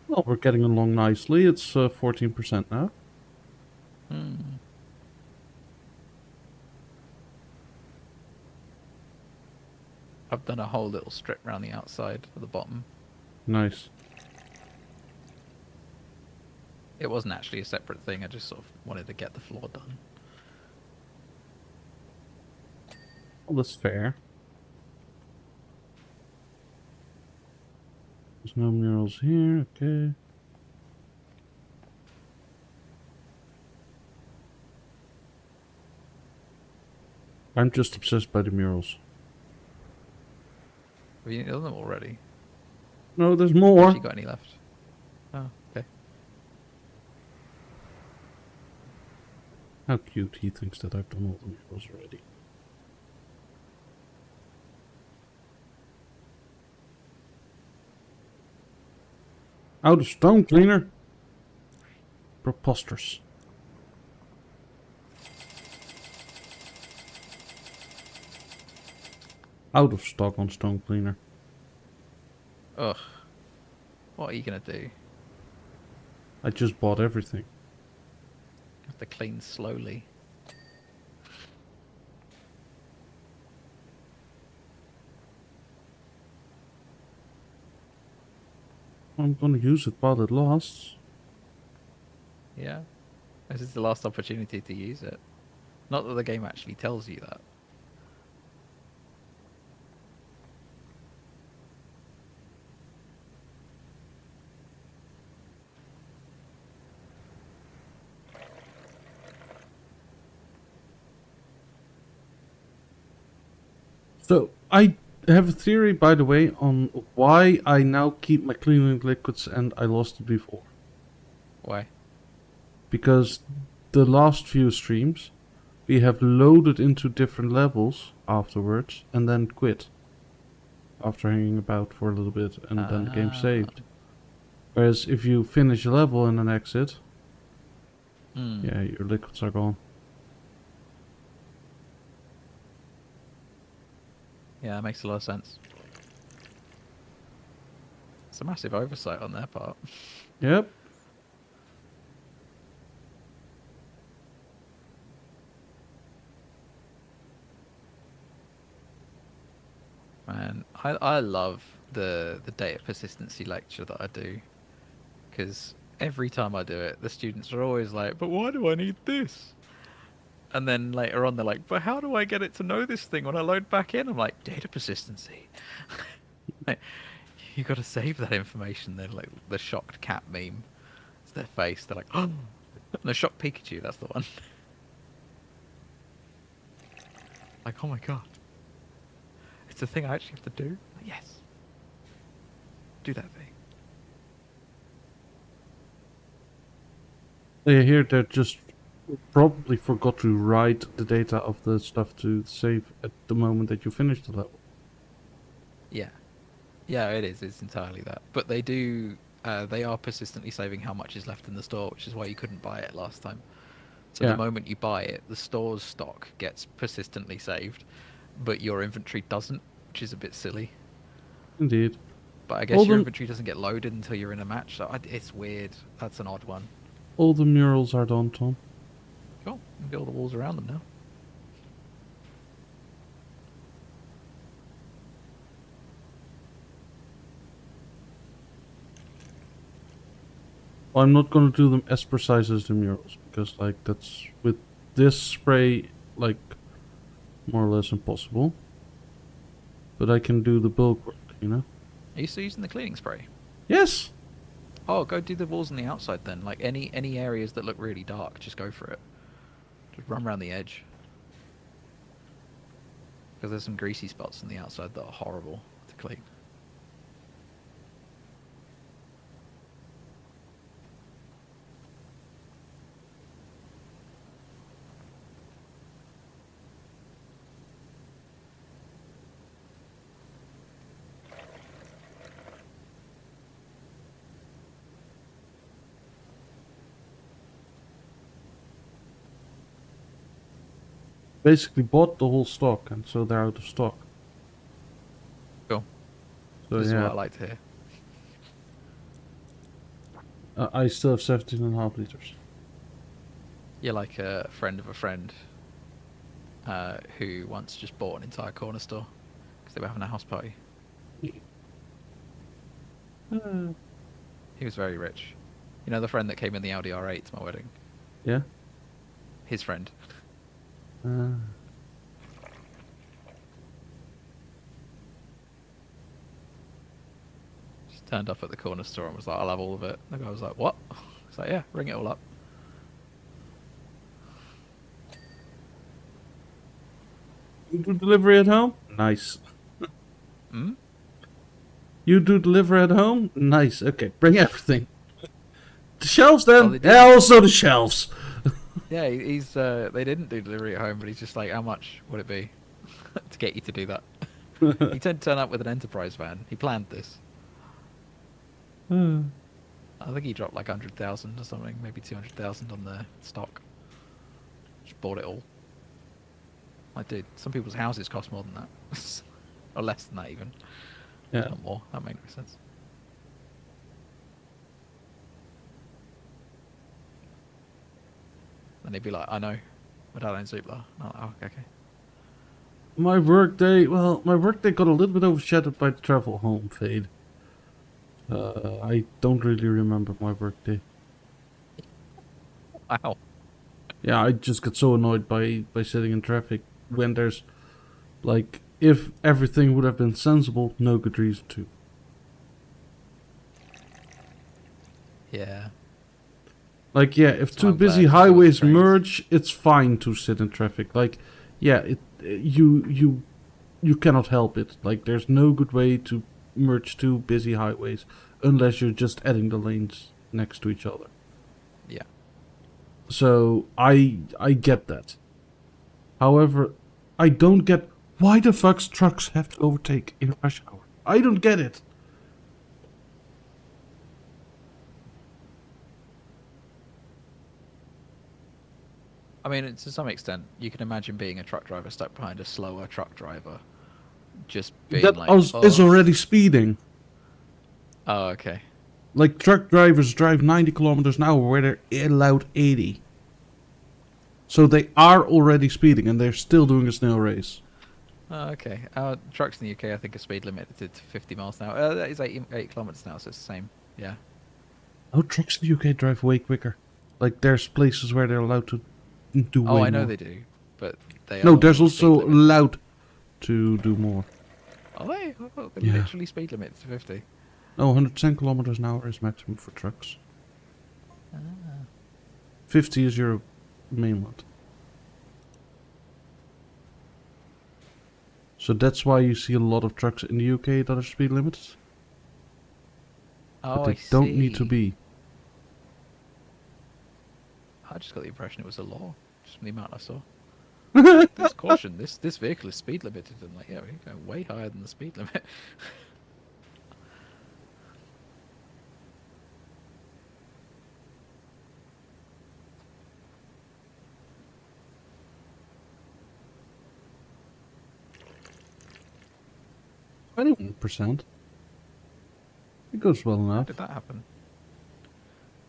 Well, we're getting along nicely. It's 14% now. Hmm. I've done a whole little strip around the outside of the bottom. Nice. It wasn't actually a separate thing. I just sort of wanted to get the floor done. Well, that's fair. There's no murals here. Okay. I'm just obsessed by the murals. Have you done them already? No, there's Have more. you got any left? Oh, okay. How cute he thinks that I've done all the murals already. Out of stone cleaner? Preposterous. Out of stock on stone cleaner. Ugh. What are you gonna do? You I just bought everything. have to clean slowly. I'm gonna use it while it lasts. Yeah. This is the last opportunity to use it. Not that the game actually tells you that. So I have a theory, by the way, on why I now keep my cleaning liquids and I lost it before. Why? Because the last few streams, we have loaded into different levels afterwards and then quit. After hanging about for a little bit and then the game saved. Whereas if you finish a level and then exit, yeah, your liquids are gone. Yeah, that makes a lot of sense. It's a massive oversight on their part. Yep. Man, I love the data persistency lecture that I do, because every time I do it, the students are always like, "But why do I need this?" And then later on, they're like, "But how do I get it to know this thing when I load back in?" I'm like, "Data persistency." Like, you got to save that information. They're like the shocked cat meme. It's their face. They're like, "Oh," the shocked Pikachu. That's the one. Like, oh my god. It's a thing I actually have to do? Like, yes. Do that thing. Here they just probably forgot to write the data of the stuff to save at the moment that you finish the level. Yeah. Yeah, it is. It's entirely that. But they do... they are persistently saving how much is left in the store, which is why you couldn't buy it last time. So Yeah. the moment you buy it, the store's stock gets persistently saved, but your inventory doesn't, which is a bit silly. Indeed. But I guess All your the- inventory doesn't get loaded until you're in a match, so it's weird. That's an odd one. All the murals are done, Tom. Cool. You can build the walls around them now. I'm not gonna do them as precise as the murals, because like that's with this spray like more or less impossible. But I can do the bulk work, you know? Are you still using the cleaning spray? Yes! Oh, go do the walls on the outside then. Like any areas that look really dark, just go for it. Just run around the edge. Because there's some greasy spots on the outside that are horrible to clean. Basically bought the whole stock, and so they're out of stock. Cool. So This is yeah, what I like to hear. I still have 17.5 liters. You're like a friend of a friend who once just bought an entire corner store because they were having a house party. He was very rich. You know the friend that came in the Audi R8 to my wedding? Yeah? His friend. Just turned up at the corner store and was like, "I'll have all of it." The guy was like, "What?" He's like, "Yeah, ring it all up." You do delivery at home? Nice. Hmm? You do delivery at home? Nice. Okay, bring everything. The shelves then? Oh, they did. Yeah, also the shelves. Yeah, he's. They didn't do delivery at home, but he's just like, "How much would it be to get you to do that?" He turned up with an enterprise van. He planned this. I think he dropped like 100,000 or something, maybe 200,000 on the stock. Just bought it all. Like, dude, some people's houses cost more than that, or less than that even. Yeah. Not more. That makes no sense. Then he'd be like, "I know, my dad owns Zoopla." I'm like, "Oh, okay." My workday, well, my workday got a little bit overshadowed by the travel home fade. I don't really remember my workday. Wow. Yeah, I just got so annoyed by sitting in traffic when there's, like, if everything would have been sensible, no good reason to. Yeah. Like, yeah, if So two I'm glad busy you got highways trains. merge, it's fine to sit in traffic. Like, yeah, you you cannot help it. Like, there's no good way to merge two busy highways unless you're just adding the lanes next to each other. Yeah. So I get that. However, I don't get why the fuck's trucks have to overtake in rush hour. I don't get it. I mean, to some extent, you can imagine being a truck driver stuck behind a slower truck driver, just being That like, is "Oh, already speeding. oh, okay." Like, truck drivers drive 90 kilometers an hour where they're allowed 80. So they are already speeding and they're still doing a snail race. Oh, okay. Trucks in the UK, I think, are speed limited to 50 miles an hour. That is 8 kilometers an hour, so it's the same. Yeah. Oh, trucks in the UK drive way quicker. Like, there's places where they're allowed to do Oh, way I know more. they do, but they No, are there's speed also limited. allowed to do more. Are they? I thought they're Yeah. literally speed limited to 50. No, 110 kilometers an hour is maximum for trucks. Ah. 50 is your mainland. So that's why you see a lot of trucks in the UK that are speed limited. Oh, But they I don't need to see. be. I just got the impression it was a law, just from the amount I saw. There's caution. This vehicle is speed limited, and like, yeah, we're going way higher than the speed limit. 21%. It goes well How enough. did that happen?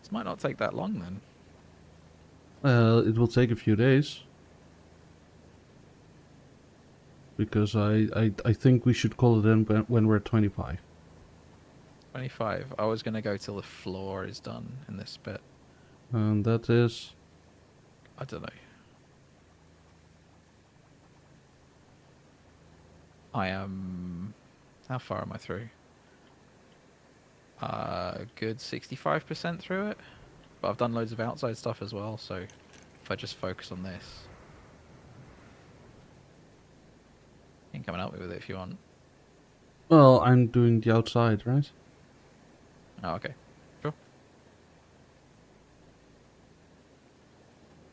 This might not take that long then. It will take a few days. Because I think we should call it in when we're at 25. 25. I was gonna go till the floor is done in this bit. And that is... I don't know. I am. How far am I through? Good 65% through it. But I've done loads of outside stuff as well, so if I just focus on this. You can come and help me with it if you want. Well, I'm doing the outside, right? Oh, okay. Sure.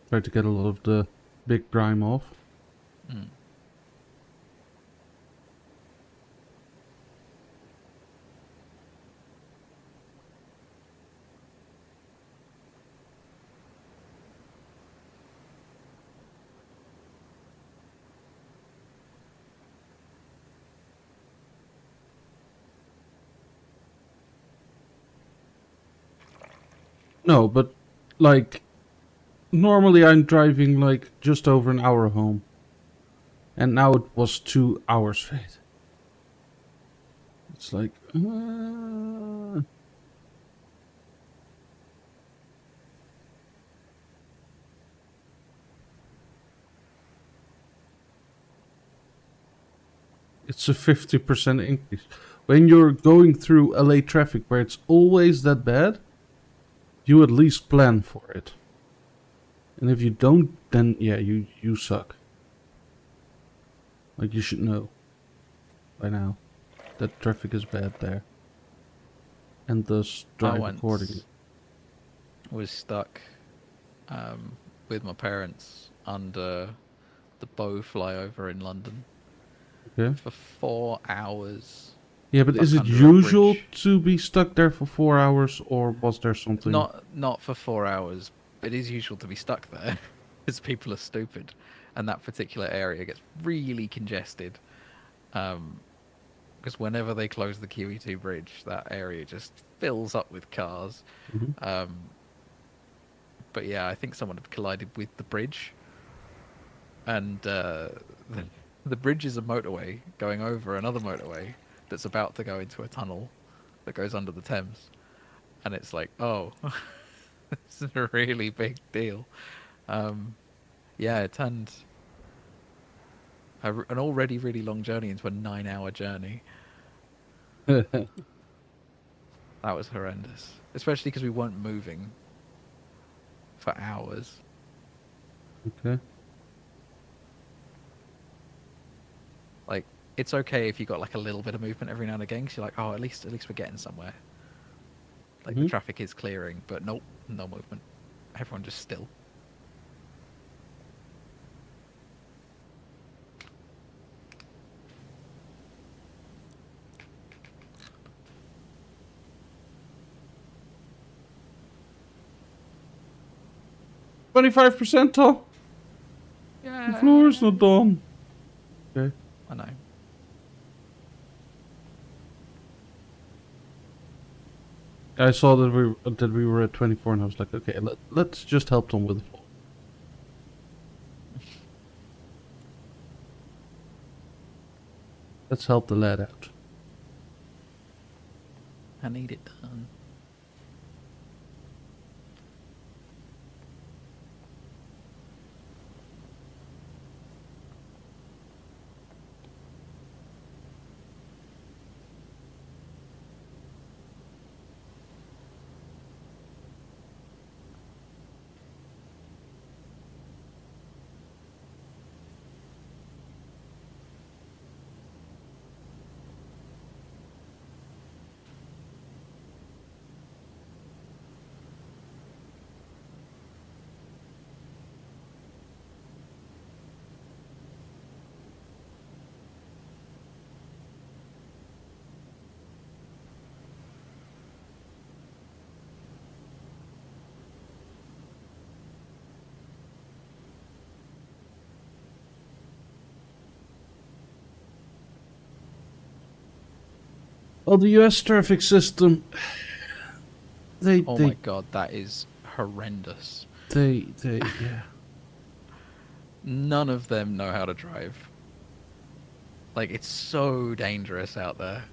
Try to get a lot of the big grime off. Mm. No, but like normally I'm driving like just over an hour home. And now it was 2 hours straight. It's like it's a 50% increase. When you're going through LA traffic where it's always that bad, you at least plan for it. And if you don't, then yeah, you suck. Like, you should know by now that traffic is bad there. And thus I drive accordingly. was stuck with my parents under the Bow flyover in London Okay. for 4 hours. Yeah, but Stuck is it under a usual bridge. to be stuck there for 4 hours, or was there something? Not for 4 hours. It is usual to be stuck there because people are stupid, and that particular area gets really congested. Because whenever they close the QE2 bridge, that area just fills up with cars. Mhm. But yeah, I think someone had collided with the bridge, and the bridge is a motorway going over another motorway that's about to go into a tunnel that goes under the Thames, and it's like, oh, this is a really big deal. Yeah, it turned an already really long journey into a 9-hour journey. That was horrendous, especially because we weren't moving for hours. Okay. Like, it's okay if you got like a little bit of movement every now and again, because you're like, oh, at least we're getting somewhere. Like the Mhm. traffic is clearing, but nope, no movement. Everyone just still. – 25% Tom. The floor is not done. Okay. I know. I saw that we were at 24, and I was like, okay, let's just help them with the floor. Let's help the lad out. I need it done. Well, the U.S. traffic system, Oh my god, that is horrendous. yeah. None of them know how to drive. Like, it's so dangerous out there.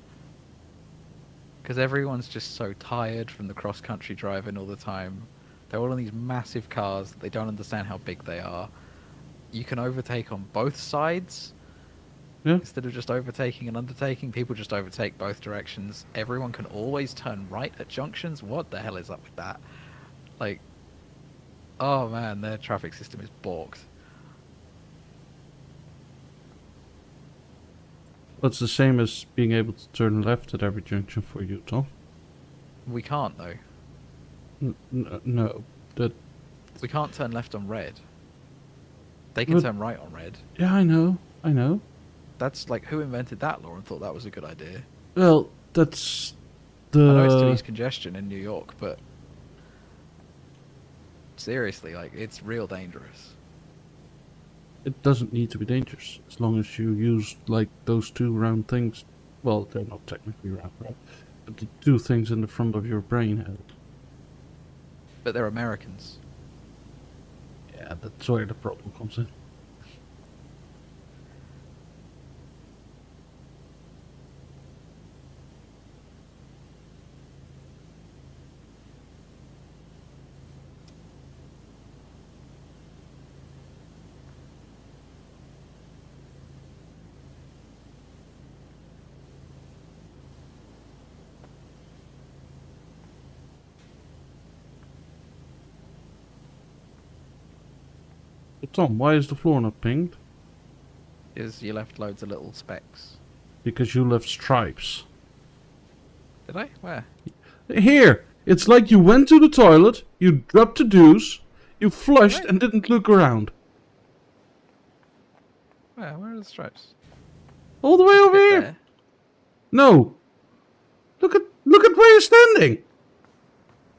Because everyone's just so tired from the cross-country driving all the time. They're all in these massive cars that they don't understand how big they are. You can overtake on both sides. Yeah. Instead of just overtaking and undertaking, people just overtake both directions. Everyone can always turn right at junctions. What the hell is up with that? Like, oh man, their traffic system is balked. It's the same as being able to turn left at every junction for you, Tom. We can't, though. No, that. We can't turn left on red. They can But- turn right on red. Yeah, I know. That's like, who invented that law and thought that was a good idea? Well, that's I know it's to the. ease congestion in New York, but seriously, like, it's real dangerous. It doesn't need to be dangerous as long as you use like those two round things. Well, they're not technically round, right? But the two things in the front of your brain head. But they're Americans. Yeah, that's where the problem comes in. But Tom, why is the floor not pinged? Is you left loads of little specks. Because you left stripes. Did I? Where? Here! It's like you went to the toilet, you dropped the deuce, you flushed Right. and didn't look around. Where are the stripes? All the way Just a over bit here. there. No. Look at where you're standing.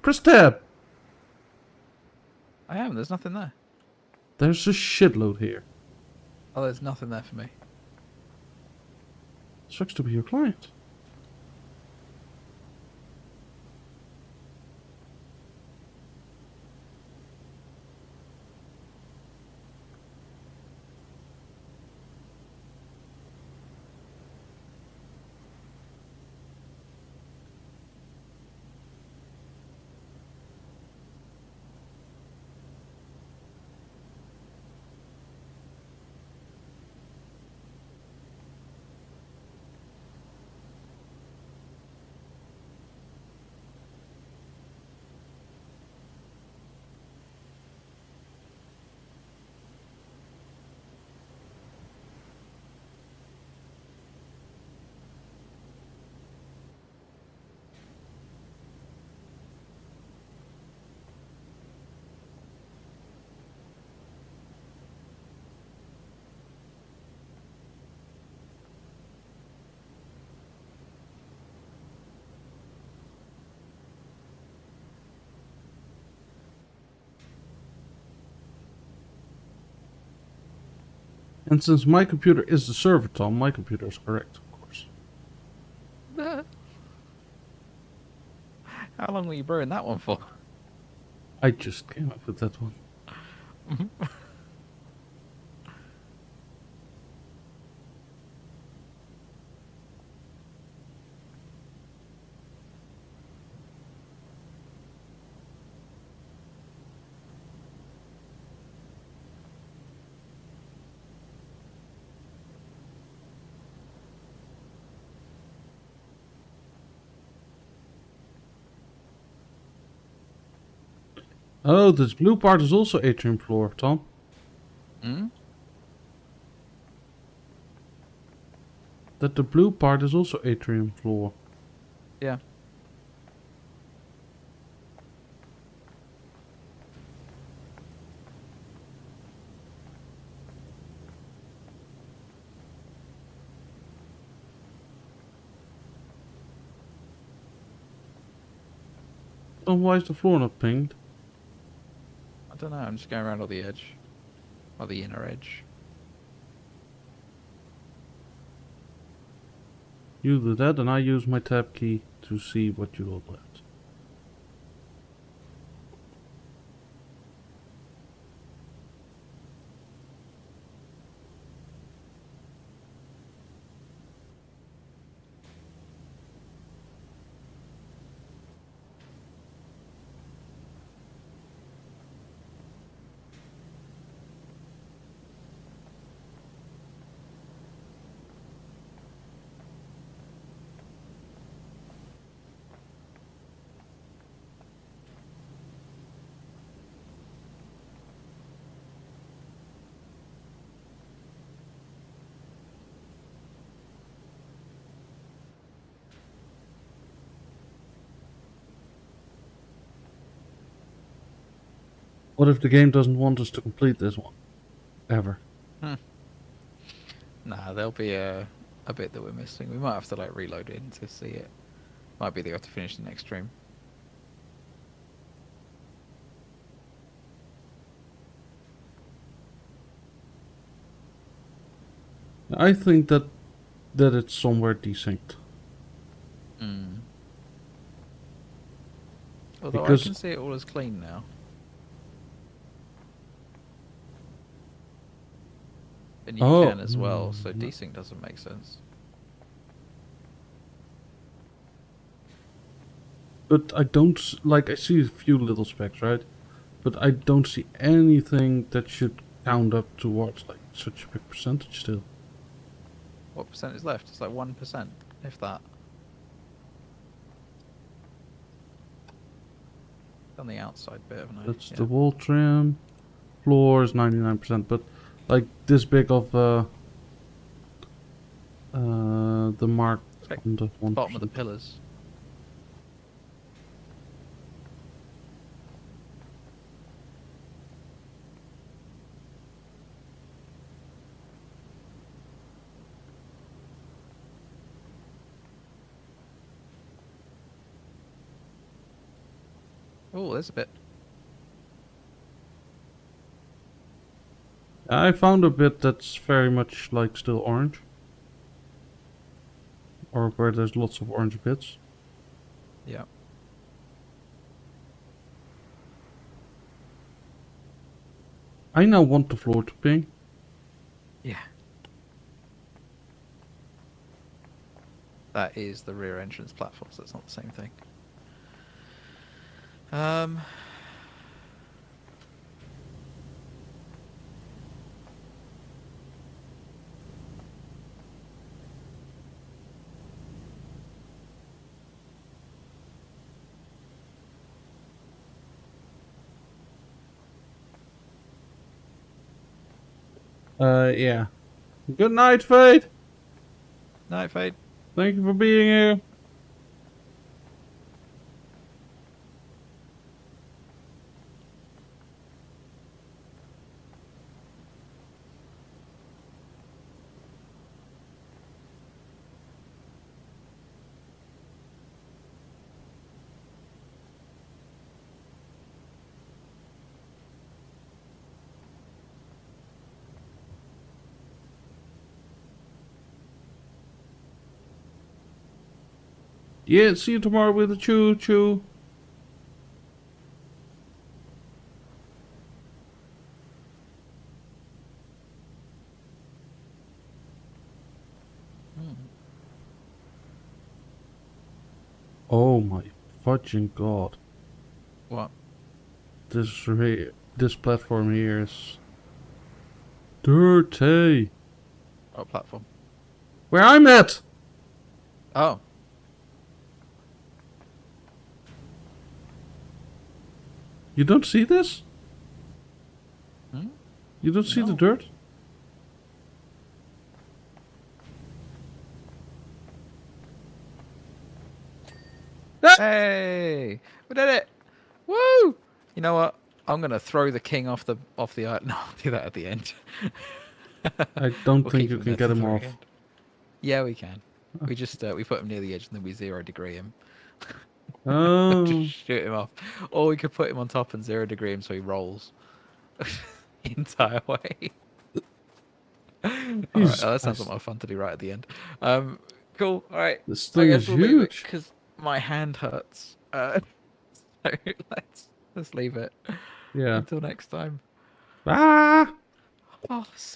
Press tab. I am. There's nothing there. There's a shitload here. Oh, there's nothing there for me. Sucks to be your client. And since my computer is the server, Tom, my computer is correct, of course. How long were you brewing that one for? I just came up with that one. Oh, this blue part is also atrium floor, Tom. Hmm? That the blue part is also atrium floor. Yeah. Then why is the floor not pinged? I don't know. I'm just going around on the edge. Or the inner edge. You do that, and I use my tab key to see what you all left. What if the game doesn't want us to complete this one? Ever. Nah, there'll be a bit that we're missing. We might have to like reload it to see it. Might be that we have to finish the next stream. I think that it's somewhere desynced. Although Because- I can see it all as clean now. And you Oh, can as well, so mm, desync doesn't make sense. But I don't like. I see a few little specks, right? But I don't see anything that should count up towards like such a big percentage still. What percent is left? It's like 1%, if that. On the outside bit of an That's the wall trim. Floor is 99%, but like this big of the mark like on the 1%. bottom of the pillars. Oh, there's a bit. I found a bit that's very much like still orange. Or where there's lots of orange bits. Yeah. I now want the floor to ping. Yeah. That is the rear entrance platform, so it's not the same thing. Yeah. Good night, Fate. Night Fade. Thank you for being here. Yeah, see you tomorrow with a choo choo. Oh my fudging god. What? This platform here is dirty. What platform? Where I'm at! Oh. You don't see this? Hmm? You don't see the No. dirt? Hey, we did it! Woo! You know what? I'm gonna throw the king off the island. No, I'll do that at the end. I don't We'll think keep you him can there get to the him very off. end. Yeah, we can. We just we put him near the edge and then we 0-degree him. Oh, Just shoot him off. Or we could put him on top and 0-degree him so he rolls the entire way. Alright, Jesus that sounds like Christ. more fun to do right at the end. Cool. Alright. This I thing guess is we'll leave it huge. because my hand hurts. So let's leave it Yeah. until next time. Ah! Oh,